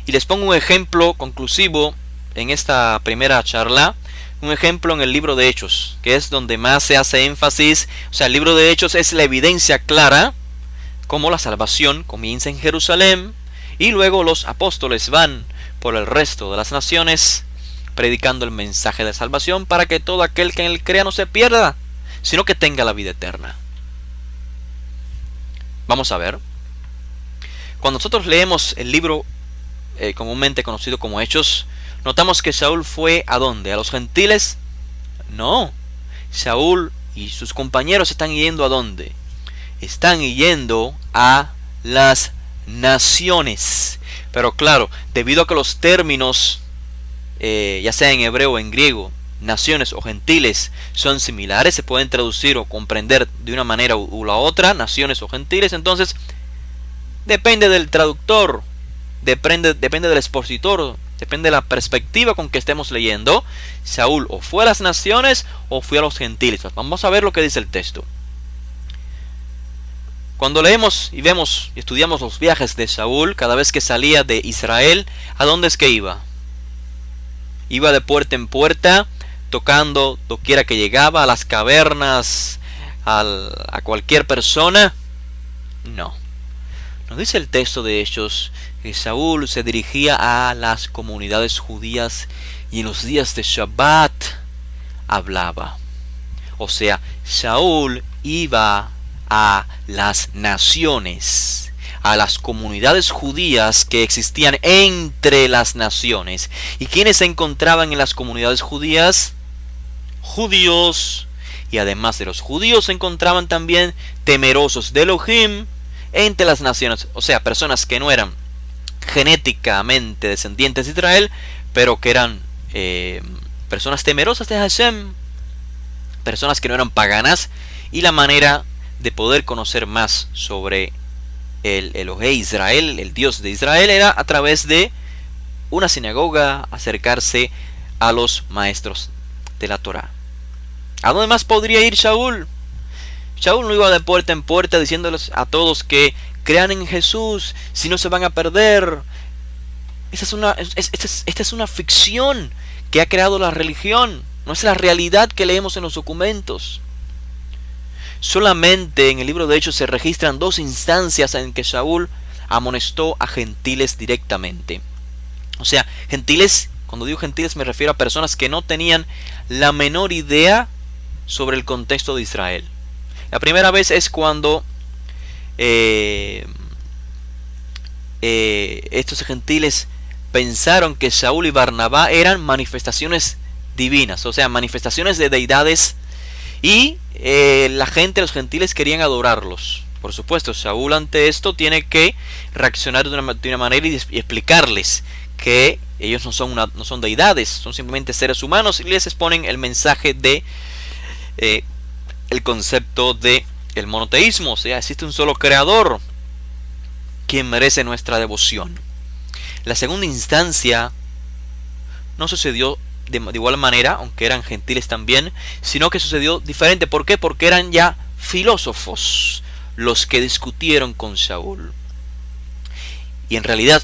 Y les pongo un ejemplo conclusivo en esta primera charla. Un ejemplo en el libro de Hechos, que es donde más se hace énfasis. O sea, el libro de Hechos es la evidencia clara cómo la salvación comienza en Jerusalén y luego los apóstoles van por el resto de las naciones predicando el mensaje de salvación para que todo aquel que en él crea no se pierda, sino que tenga la vida eterna. Vamos a ver. Cuando nosotros leemos el libro comúnmente conocido como Hechos, notamos que Saúl fue ¿a dónde? ¿A los gentiles? No. Saúl y sus compañeros están yendo ¿a dónde? Están yendo a las naciones. Pero claro, debido a que los términos, ya sea en hebreo o en griego, naciones o gentiles, son similares, se pueden traducir o comprender de una manera u la otra, naciones o gentiles, entonces depende del traductor, depende del expositor, depende de la perspectiva con que estemos leyendo. Saúl o fue a las naciones o fue a los gentiles. Vamos a ver lo que dice el texto. Cuando leemos y vemos y estudiamos los viajes de Saúl, cada vez que salía de Israel, ¿a dónde es que iba? Iba de puerta en puerta, tocando doquiera que llegaba, a las cavernas, a cualquier persona. No. Nos dice el texto de Hechos que Saúl se dirigía a las comunidades judías y en los días de Shabbat hablaba. O sea, Saúl iba a las naciones, a las comunidades judías que existían entre las naciones. ¿Y quiénes se encontraban en las comunidades judías? Judíos. Y además de los judíos se encontraban también temerosos de Elohim entre las naciones. O sea, personas que no eran genéticamente descendientes de Israel, pero que eran personas temerosas de Hashem, personas que no eran paganas, y la manera de poder conocer más sobre el Elohim Israel, el Dios de Israel, era a través de una sinagoga, acercarse a los maestros de la Torá. ¿A dónde más podría ir Saúl? Saúl no iba de puerta en puerta diciéndoles a todos que crean en Jesús, si no se van a perder. Esta es una ficción que ha creado la religión, no es la realidad que leemos en los documentos. Solamente en el libro de Hechos se registran 2 instancias en que Saúl amonestó a gentiles directamente. O sea, gentiles, cuando digo gentiles me refiero a personas que no tenían la menor idea sobre el contexto de Israel. La primera vez es cuando estos gentiles pensaron que Saúl y Barnabá eran manifestaciones divinas, o sea, manifestaciones de deidades, y la gente, los gentiles, querían adorarlos. Por supuesto, Saúl ante esto tiene que reaccionar de una manera y explicarles que ellos no son deidades, son simplemente seres humanos, y les exponen el mensaje de el concepto de el monoteísmo, o sea, existe un solo creador quien merece nuestra devoción. La segunda instancia no sucedió de igual manera, aunque eran gentiles también, sino que sucedió diferente. ¿Por qué? Porque eran ya filósofos los que discutieron con Saúl. Y en realidad,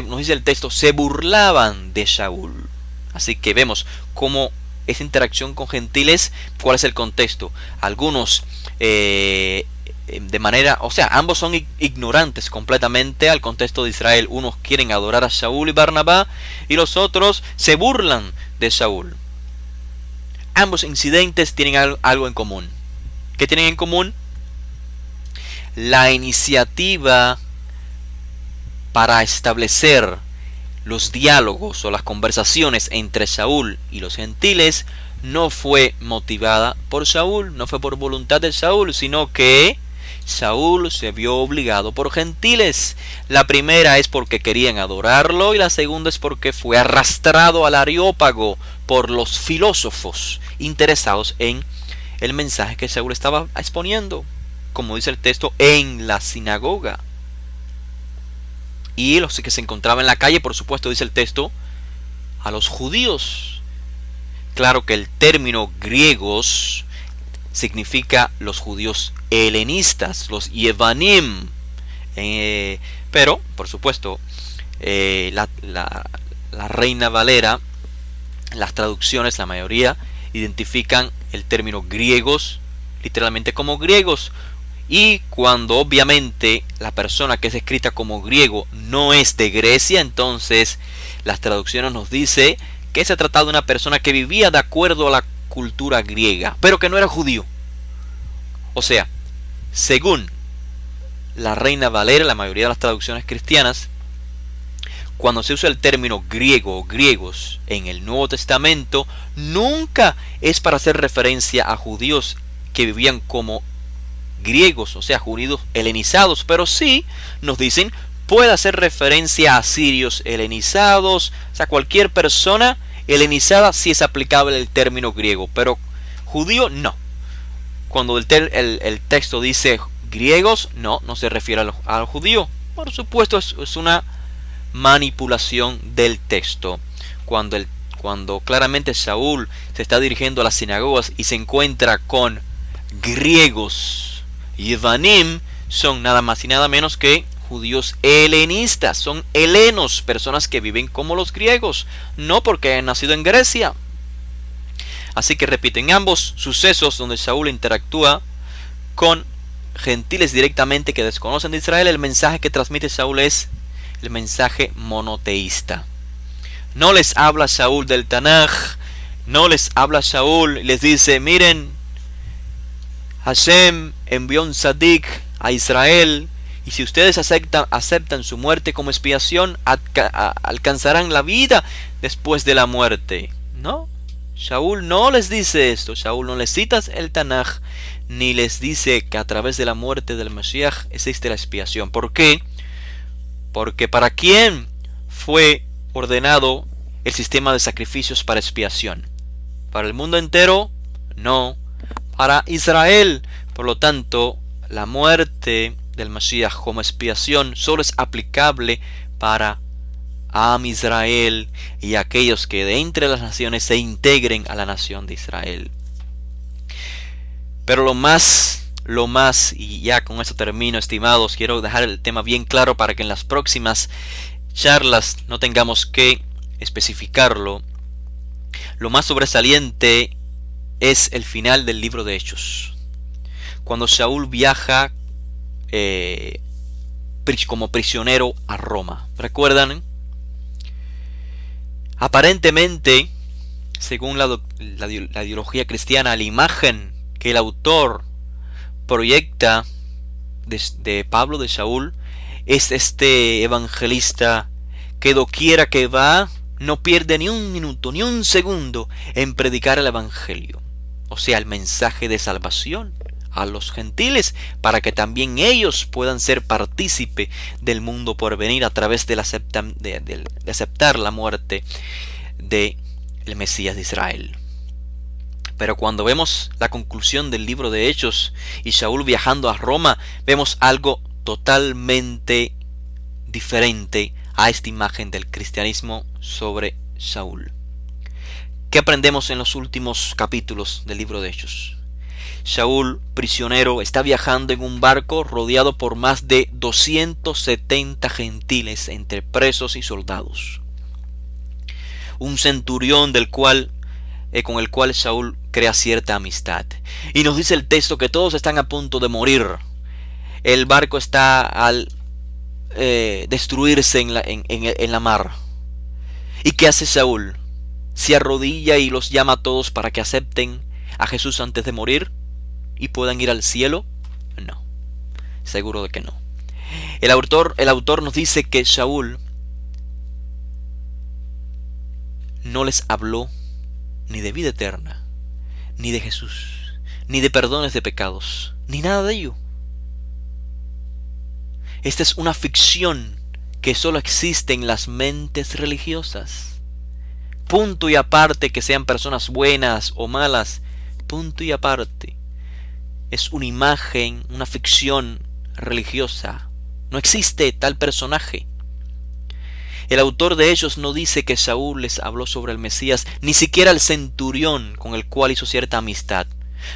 nos dice el texto, se burlaban de Saúl. Así que vemos cómo esa interacción con gentiles, ¿cuál es el contexto? Algunos de manera, o sea, ambos son ignorantes completamente al contexto de Israel. Unos quieren adorar a Saúl y Barnabá, y los otros se burlan de Saúl. Ambos incidentes tienen algo en común. ¿Qué tienen en común? La iniciativa para establecer los diálogos o las conversaciones entre Saúl y los gentiles no fue motivada por Saúl, no fue por voluntad de Saúl, sino que Saúl se vio obligado por gentiles. La primera es porque querían adorarlo y la segunda es porque fue arrastrado al Areópago por los filósofos interesados en el mensaje que Saúl estaba exponiendo, como dice el texto, en la sinagoga. Y los que se encontraban en la calle, por supuesto, dice el texto, a los judíos. Claro que el término griegos significa los judíos helenistas, los Yevanim. Pero, por supuesto, la Reina Valera, las traducciones, la mayoría, identifican el término griegos literalmente como griegos. Y cuando obviamente la persona que es escrita como griego no es de Grecia, entonces las traducciones nos dice que se trata de una persona que vivía de acuerdo a la cultura griega, pero que no era judío. O sea, según la Reina Valera, la mayoría de las traducciones cristianas, cuando se usa el término griego o griegos en el Nuevo Testamento, nunca es para hacer referencia a judíos que vivían como griegos, o sea, judíos helenizados, pero sí nos dicen puede hacer referencia a sirios helenizados, o sea, cualquier persona helenizada sí es aplicable el término griego, pero judío no. Cuando el texto dice griegos, no se refiere al judío. Por supuesto, es una manipulación del texto. Cuando claramente Saúl se está dirigiendo a las sinagogas y se encuentra con griegos, Yevanim, son nada más y nada menos que judíos helenistas, son helenos, personas que viven como los griegos, no porque han nacido en Grecia. Así que repito, en ambos sucesos donde Saúl interactúa con gentiles directamente que desconocen de Israel, el mensaje que transmite Saúl es el mensaje monoteísta. No les habla Saúl del Tanaj, no les habla Saúl y les dice, miren, Hashem envió un Sadik a Israel y si ustedes aceptan su muerte como expiación, alcanzarán la vida después de la muerte. No, Saúl no les dice esto. Saúl no les cita el Tanaj ni les dice que a través de la muerte del Mashiach existe la expiación. ¿Por qué? Porque ¿para quién fue ordenado el sistema de sacrificios para expiación? ¿Para el mundo entero? No, para Israel. Por lo tanto, la muerte del Mashiach como expiación solo es aplicable para Am Israel y aquellos que de entre las naciones se integren a la nación de Israel. Pero lo más, y ya con esto termino, estimados, quiero dejar el tema bien claro para que en las próximas charlas no tengamos que especificarlo. Lo más sobresaliente es el final del libro de Hechos, cuando Saúl viaja como prisionero a Roma. ¿Recuerdan? Aparentemente, según la ideología cristiana, la imagen que el autor proyecta de Pablo de Saúl es este evangelista que doquiera que va no pierde ni un minuto ni un segundo en predicar el evangelio, o sea, el mensaje de salvación a los gentiles, para que también ellos puedan ser partícipe del mundo por venir a través de aceptar la muerte del Mesías de Israel. Pero cuando vemos la conclusión del libro de Hechos y Saúl viajando a Roma, vemos algo totalmente diferente a esta imagen del cristianismo sobre Saúl. ¿Qué aprendemos en los últimos capítulos del libro de Hechos? Saúl, prisionero, está viajando en un barco rodeado por más de 270 gentiles entre presos y soldados. Un centurión con el cual Saúl crea cierta amistad. Y nos dice el texto que todos están a punto de morir. El barco está al destruirse en la mar. ¿Y qué hace Saúl? ¿Se arrodilla y los llama a todos para que acepten a Jesús antes de morir y puedan ir al cielo? No, seguro de que no. El autor nos dice que Saúl no les habló ni de vida eterna, ni de Jesús, ni de perdones de pecados, ni nada de ello. Esta es una ficción que solo existe en las mentes religiosas. Punto y aparte que sean personas buenas o malas, punto y aparte. Es una imagen, una ficción religiosa. No existe tal personaje. El autor de ellos no dice que Saúl les habló sobre el Mesías, ni siquiera el centurión con el cual hizo cierta amistad.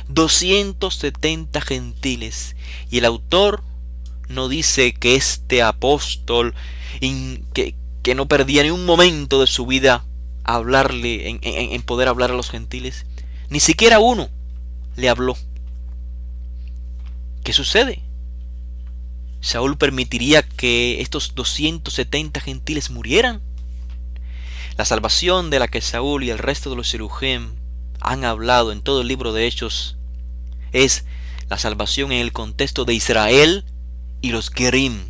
270 gentiles. Y el autor no dice que este apóstol, que no perdía ni un momento de su vida en poder hablar a los gentiles, ni siquiera uno le habló. ¿Qué sucede? ¿Saúl permitiría que estos 270 gentiles murieran? La salvación de la que Saúl y el resto de los Sirujem han hablado en todo el libro de Hechos es la salvación en el contexto de Israel y los Gerim,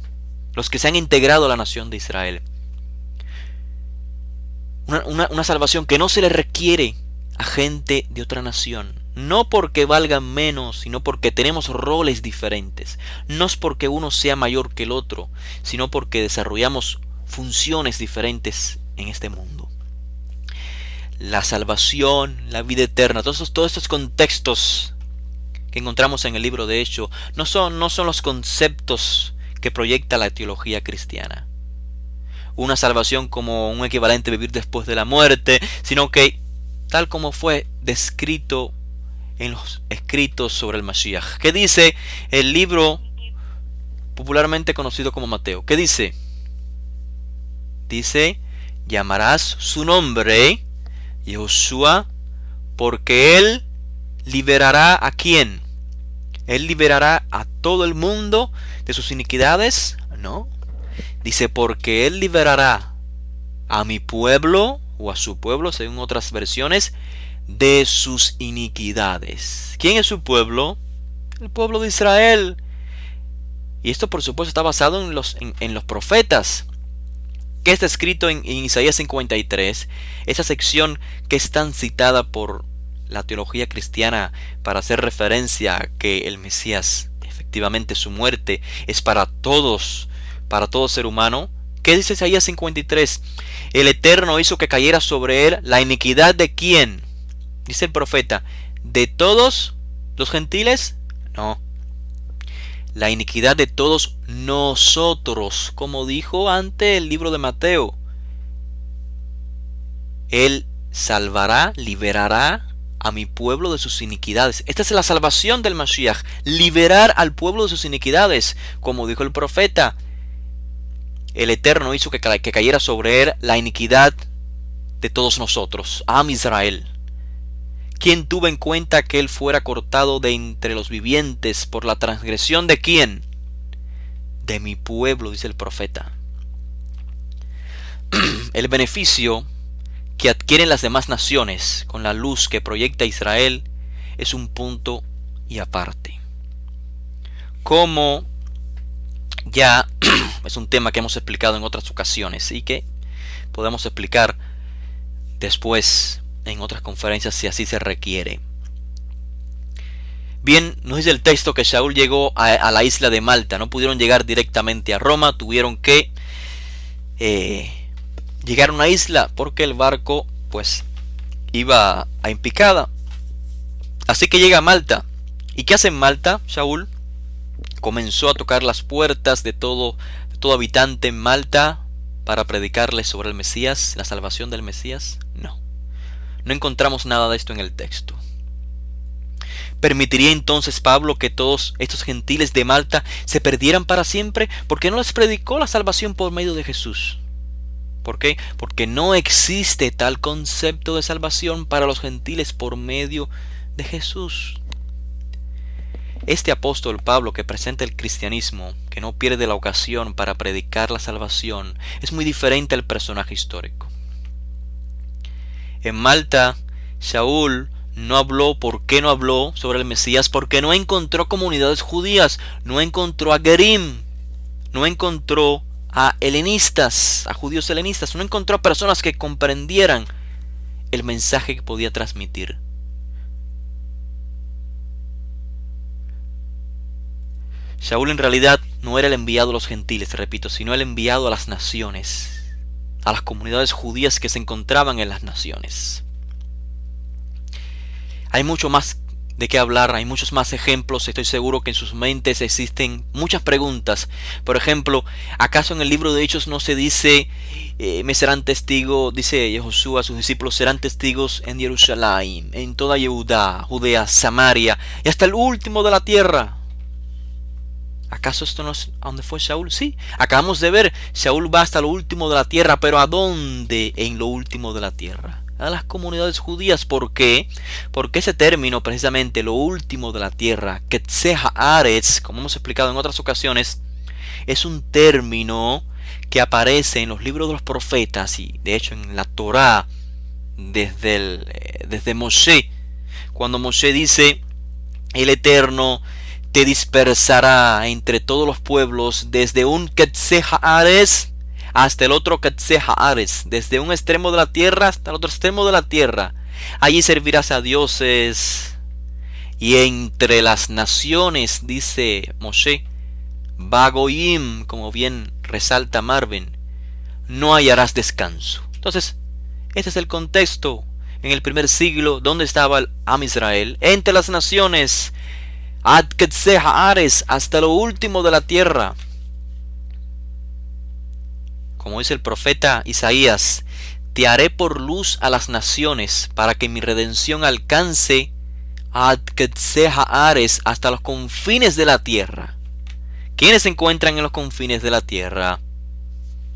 los que se han integrado a la nación de Israel. Una salvación que no se le requiere a gente de otra nación. No porque valgan menos, sino porque tenemos roles diferentes. No es porque uno sea mayor que el otro, sino porque desarrollamos funciones diferentes en este mundo. La salvación, la vida eterna, todos estos contextos que encontramos en el libro de Hechos no son los conceptos que proyecta la teología cristiana. Una salvación como un equivalente a vivir después de la muerte, sino que tal como fue descrito en los escritos sobre el Mashiach. ¿Qué dice el libro popularmente conocido como Mateo? ¿Qué dice? Dice, llamarás su nombre Yehoshua, porque él liberará ¿a quién? ¿Él liberará a todo el mundo de sus iniquidades? No. Dice, porque él liberará a mi pueblo, o a su pueblo, según otras versiones, de sus iniquidades. ¿Quién es su pueblo? El pueblo de Israel. Y esto por supuesto está basado en los profetas. ¿Qué está escrito en Isaías 53? Esa sección que es tan citada por la teología cristiana para hacer referencia a que el Mesías, efectivamente su muerte, es para todos, para todo ser humano. ¿Qué dice Isaías 53? El Eterno hizo que cayera sobre él la iniquidad de ¿quién? Dice el profeta, ¿de todos los gentiles? No. La iniquidad de todos nosotros, como dijo ante el libro de Mateo. Él salvará, liberará a mi pueblo de sus iniquidades. Esta es la salvación del Mashiach, liberar al pueblo de sus iniquidades, como dijo el profeta. El Eterno hizo que cayera sobre él la iniquidad de todos nosotros, Am Israel. ¿Quién tuvo en cuenta que él fuera cortado de entre los vivientes por la transgresión de quién? De mi pueblo, dice el profeta. El beneficio que adquieren las demás naciones con la luz que proyecta Israel es un punto y aparte. Como ya es un tema que hemos explicado en otras ocasiones y que podemos explicar después en otras conferencias si así se requiere. Bien, nos dice el texto que Saúl llegó a la isla de Malta. No pudieron llegar directamente a Roma, tuvieron que llegar a una isla porque el barco pues iba a en picada. Así que llega a Malta. ¿Y qué hace en Malta Saúl? Comenzó a tocar las puertas de todo habitante en Malta para predicarles sobre el Mesías, la salvación del Mesías. No encontramos nada de esto en el texto. ¿Permitiría entonces Pablo que todos estos gentiles de Malta se perdieran para siempre? ¿Por qué no les predicó la salvación por medio de Jesús? ¿Por qué? Porque no existe tal concepto de salvación para los gentiles por medio de Jesús. Este apóstol Pablo, que presenta el cristianismo, que no pierde la ocasión para predicar la salvación, es muy diferente al personaje histórico. En Malta, Saúl no habló. ¿Por qué no habló sobre el Mesías? Porque no encontró comunidades judías, no encontró a Gerim, no encontró a helenistas, a judíos helenistas, no encontró a personas que comprendieran el mensaje que podía transmitir. Saúl en realidad no era el enviado a los gentiles, repito, sino el enviado a las naciones, a las comunidades judías que se encontraban en las naciones. Hay mucho más de qué hablar, hay muchos más ejemplos, estoy seguro que en sus mentes existen muchas preguntas. Por ejemplo, ¿acaso en el libro de Hechos no se dice, me serán testigos, dice Josué a sus discípulos, serán testigos en Jerusalén, en toda Judea, Samaria y hasta el último de la tierra? ¿Acaso esto no es a donde fue Saúl? Sí, acabamos de ver, Saúl va hasta lo último de la tierra, pero ¿a dónde en lo último de la tierra? A las comunidades judías. ¿Por qué? Porque ese término, precisamente, lo último de la tierra, Ketzeha Aretz, como hemos explicado en otras ocasiones, es un término que aparece en los libros de los profetas y de hecho en la Torá desde Moshe, cuando Moshe dice, el Eterno te dispersará entre todos los pueblos desde un Ketzeha Aretz hasta el otro Ketzeha Aretz, desde un extremo de la tierra hasta el otro extremo de la tierra. Allí servirás a dioses y entre las naciones, dice Moshe, Bagoyim, como bien resalta Marvin, no hallarás descanso. Entonces, este es el contexto. En el primer siglo, ¿dónde estaba el Am Israel? Entre las naciones, Ad Ketzeha Aretz, hasta lo último de la tierra. Como dice el profeta Isaías, te haré por luz a las naciones, para que mi redención alcance Ad Ketzeha Aretz, hasta los confines de la tierra. ¿Quiénes se encuentran en los confines de la tierra?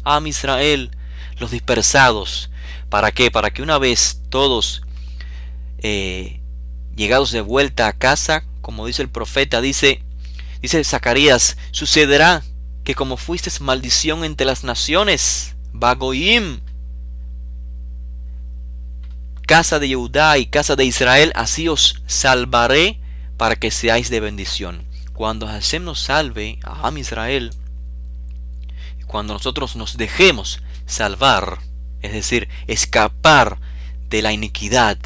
Am Israel, los dispersados. ¿Para qué? Para que una vez todos llegados de vuelta a casa, como dice el profeta, dice Zacarías, sucederá que como fuisteis maldición entre las naciones, Bagoyim, casa de Judá y casa de Israel, así os salvaré para que seáis de bendición. Cuando Hashem nos salve a Am Israel, cuando nosotros nos dejemos salvar, es decir, escapar de la iniquidad,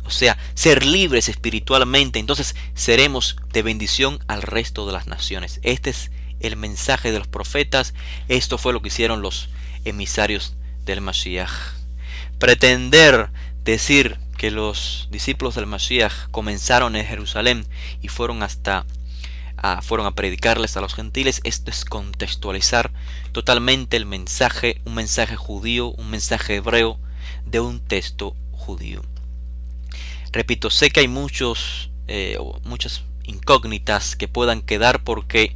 o sea, ser libres espiritualmente, entonces seremos de bendición al resto de las naciones. Este es el mensaje de los profetas. Esto fue lo que hicieron los emisarios del Mashiach. Pretender decir que los discípulos del Mashiach comenzaron en Jerusalén y fueron a predicarles a los gentiles, esto es contextualizar totalmente el mensaje, un mensaje judío, un mensaje hebreo de un texto judío. Repito, sé que hay muchas incógnitas que puedan quedar porque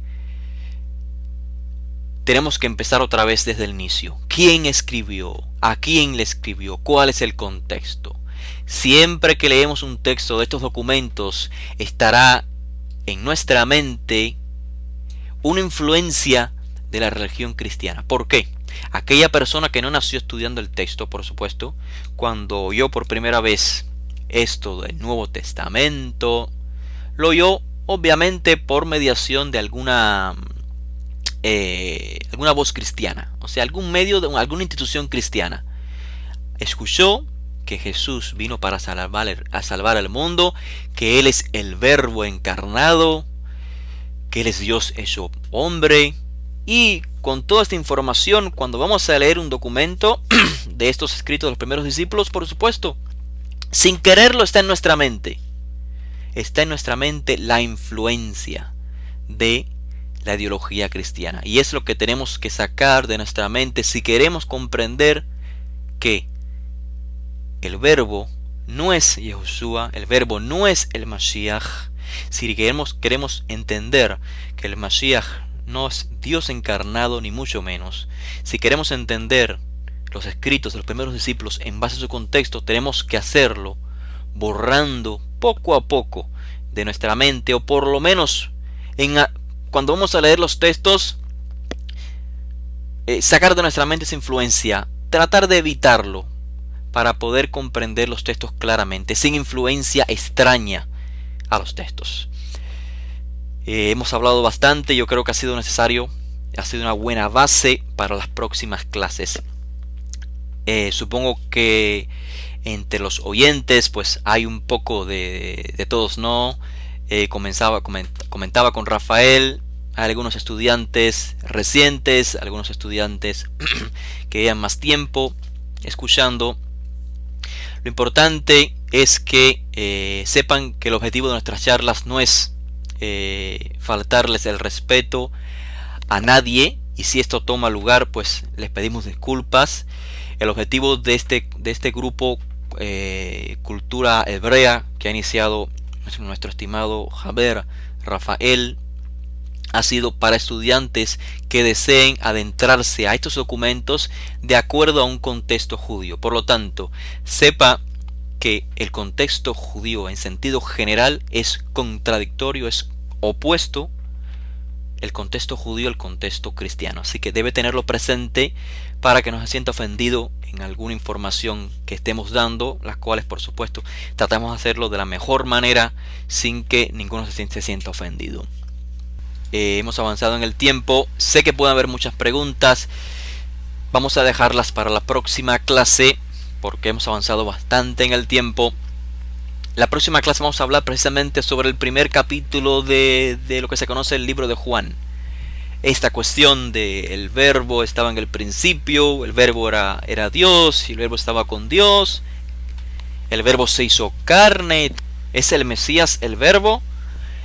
tenemos que empezar otra vez desde el inicio. ¿Quién escribió? ¿A quién le escribió? ¿Cuál es el contexto? Siempre que leemos un texto de estos documentos, estará en nuestra mente una influencia de la religión cristiana. ¿Por qué? Aquella persona que no nació estudiando el texto, por supuesto, cuando oyó por primera vez esto del Nuevo Testamento, lo oyó obviamente por mediación de alguna voz cristiana, o sea, algún medio de alguna institución cristiana. Escuchó que Jesús vino para salvar al mundo, que Él es el Verbo encarnado, que Él es Dios hecho hombre. Y con toda esta información, cuando vamos a leer un documento de estos escritos de los primeros discípulos, por supuesto, sin quererlo está en nuestra mente. Está en nuestra mente la influencia de la ideología cristiana. Y es lo que tenemos que sacar de nuestra mente si queremos comprender que el verbo no es Yahushua, el verbo no es el Mashiach. Si queremos entender que el Mashiach no es Dios encarnado ni mucho menos, si queremos entender los escritos de los primeros discípulos en base a su contexto, tenemos que hacerlo borrando poco a poco de nuestra mente, o por lo menos cuando vamos a leer los textos, sacar de nuestra mente esa influencia, tratar de evitarlo para poder comprender los textos claramente, sin influencia extraña a los textos. Hemos hablado bastante, yo creo que ha sido necesario, ha sido una buena base para las próximas clases. Supongo que Entre los oyentes pues hay un poco de todos, ¿no? Comentaba con Rafael, hay algunos estudiantes recientes, algunos estudiantes que llevan más tiempo escuchando. Lo importante es que sepan que el objetivo de nuestras charlas no es faltarles el respeto a nadie, y si esto toma lugar pues les pedimos disculpas. El objetivo de este grupo Cultura Hebrea que ha iniciado nuestro estimado Javier Rafael ha sido para estudiantes que deseen adentrarse a estos documentos de acuerdo a un contexto judío. Por lo tanto, sepa que el contexto judío en sentido general es contradictorio, es opuesto el contexto judío al contexto cristiano. Así que debe tenerlo presente para que no se sienta ofendido en alguna información que estemos dando, las cuales por supuesto tratamos de hacerlo de la mejor manera sin que ninguno se sienta ofendido. Hemos avanzado en el tiempo, sé que pueden haber muchas preguntas, vamos a dejarlas para la próxima clase porque hemos avanzado bastante en el tiempo. La próxima clase vamos a hablar precisamente sobre el primer capítulo de lo que se conoce el libro de Juan. Esta cuestión de el verbo estaba en el principio, el verbo era Dios y el verbo estaba con Dios. El verbo se hizo carne, ¿es el Mesías el verbo?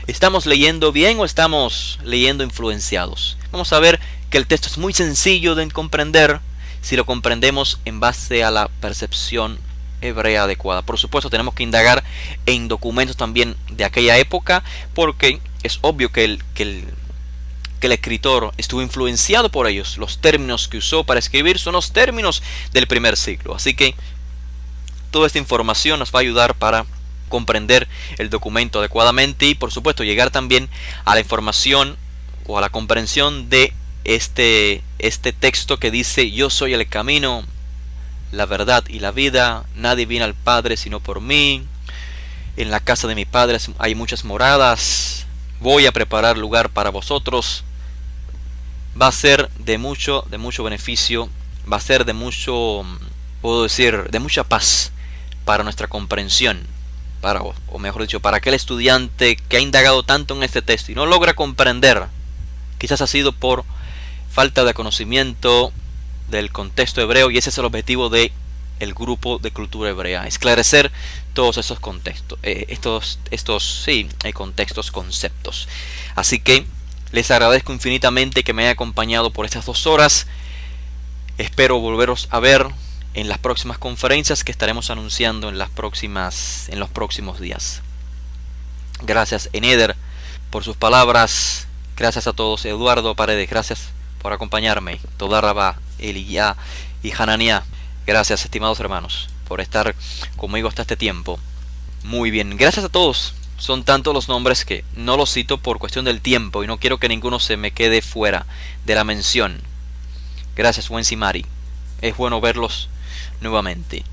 ¿Estamos leyendo bien o estamos leyendo influenciados? Vamos a ver que el texto es muy sencillo de comprender si lo comprendemos en base a la percepción hebrea adecuada. Por supuesto tenemos que indagar en documentos también de aquella época porque es obvio que el escritor estuvo influenciado por ellos. Los términos que usó para escribir son los términos del primer siglo. Así que toda esta información nos va a ayudar para comprender el documento adecuadamente y por supuesto llegar también a la información o a la comprensión de este texto que dice: yo soy el camino, la verdad y la vida, nadie viene al Padre sino por mí, en la casa de mi Padre hay muchas moradas, voy a preparar lugar para vosotros. Va a ser de mucho beneficio, va a ser de mucho, puedo decir, de mucha paz para nuestra comprensión, o mejor dicho, para aquel estudiante que ha indagado tanto en este texto y no logra comprender. Quizás ha sido por falta de conocimiento del contexto hebreo, y ese es el objetivo de el grupo de cultura hebrea, esclarecer todos esos contextos, contextos, conceptos. Así que les agradezco infinitamente que me hayan acompañado por estas 2 horas. Espero volveros a ver en las próximas conferencias que estaremos anunciando en los próximos días. Gracias Eneder por sus palabras. Gracias a todos. Eduardo Paredes, gracias por acompañarme. Toda Rabá, Eliyá y Hananiah, gracias estimados hermanos por estar conmigo hasta este tiempo. Muy bien, gracias a todos. Son tantos los nombres que no los cito por cuestión del tiempo y no quiero que ninguno se me quede fuera de la mención. Gracias Wensi Mari, es bueno verlos nuevamente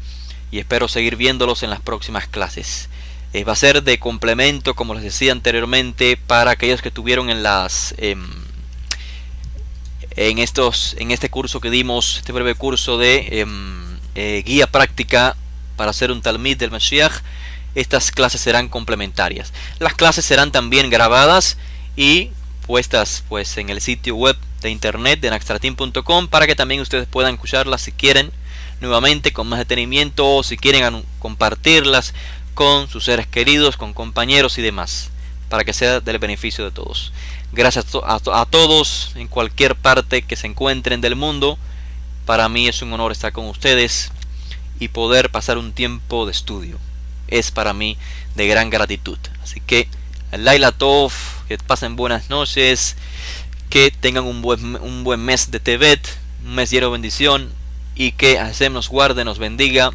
y espero seguir viéndolos en las próximas clases. Va a ser de complemento, como les decía anteriormente, para aquellos que tuvieron en este curso que dimos, este breve curso de guía práctica para hacer un Talmid del Mashiach. Estas clases serán complementarias. Las clases serán también grabadas y puestas pues en el sitio web de internet de naxtrateam.com para que también ustedes puedan escucharlas si quieren nuevamente con más detenimiento, o si quieren compartirlas con sus seres queridos, con compañeros y demás, para que sea del beneficio de todos. Gracias a todos en cualquier parte que se encuentren del mundo. Para mí es un honor estar con ustedes y poder pasar un tiempo de estudio. Es para mí de gran gratitud. Así que Laila Tov, que pasen buenas noches, que tengan un buen mes de Tevet, un mes lleno de bendición, y que Hashem nos guarde, nos bendiga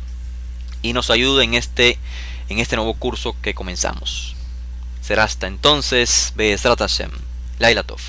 y nos ayude en este nuevo curso que comenzamos. Será hasta entonces, Be'ezrat Hashem. Laila Tov.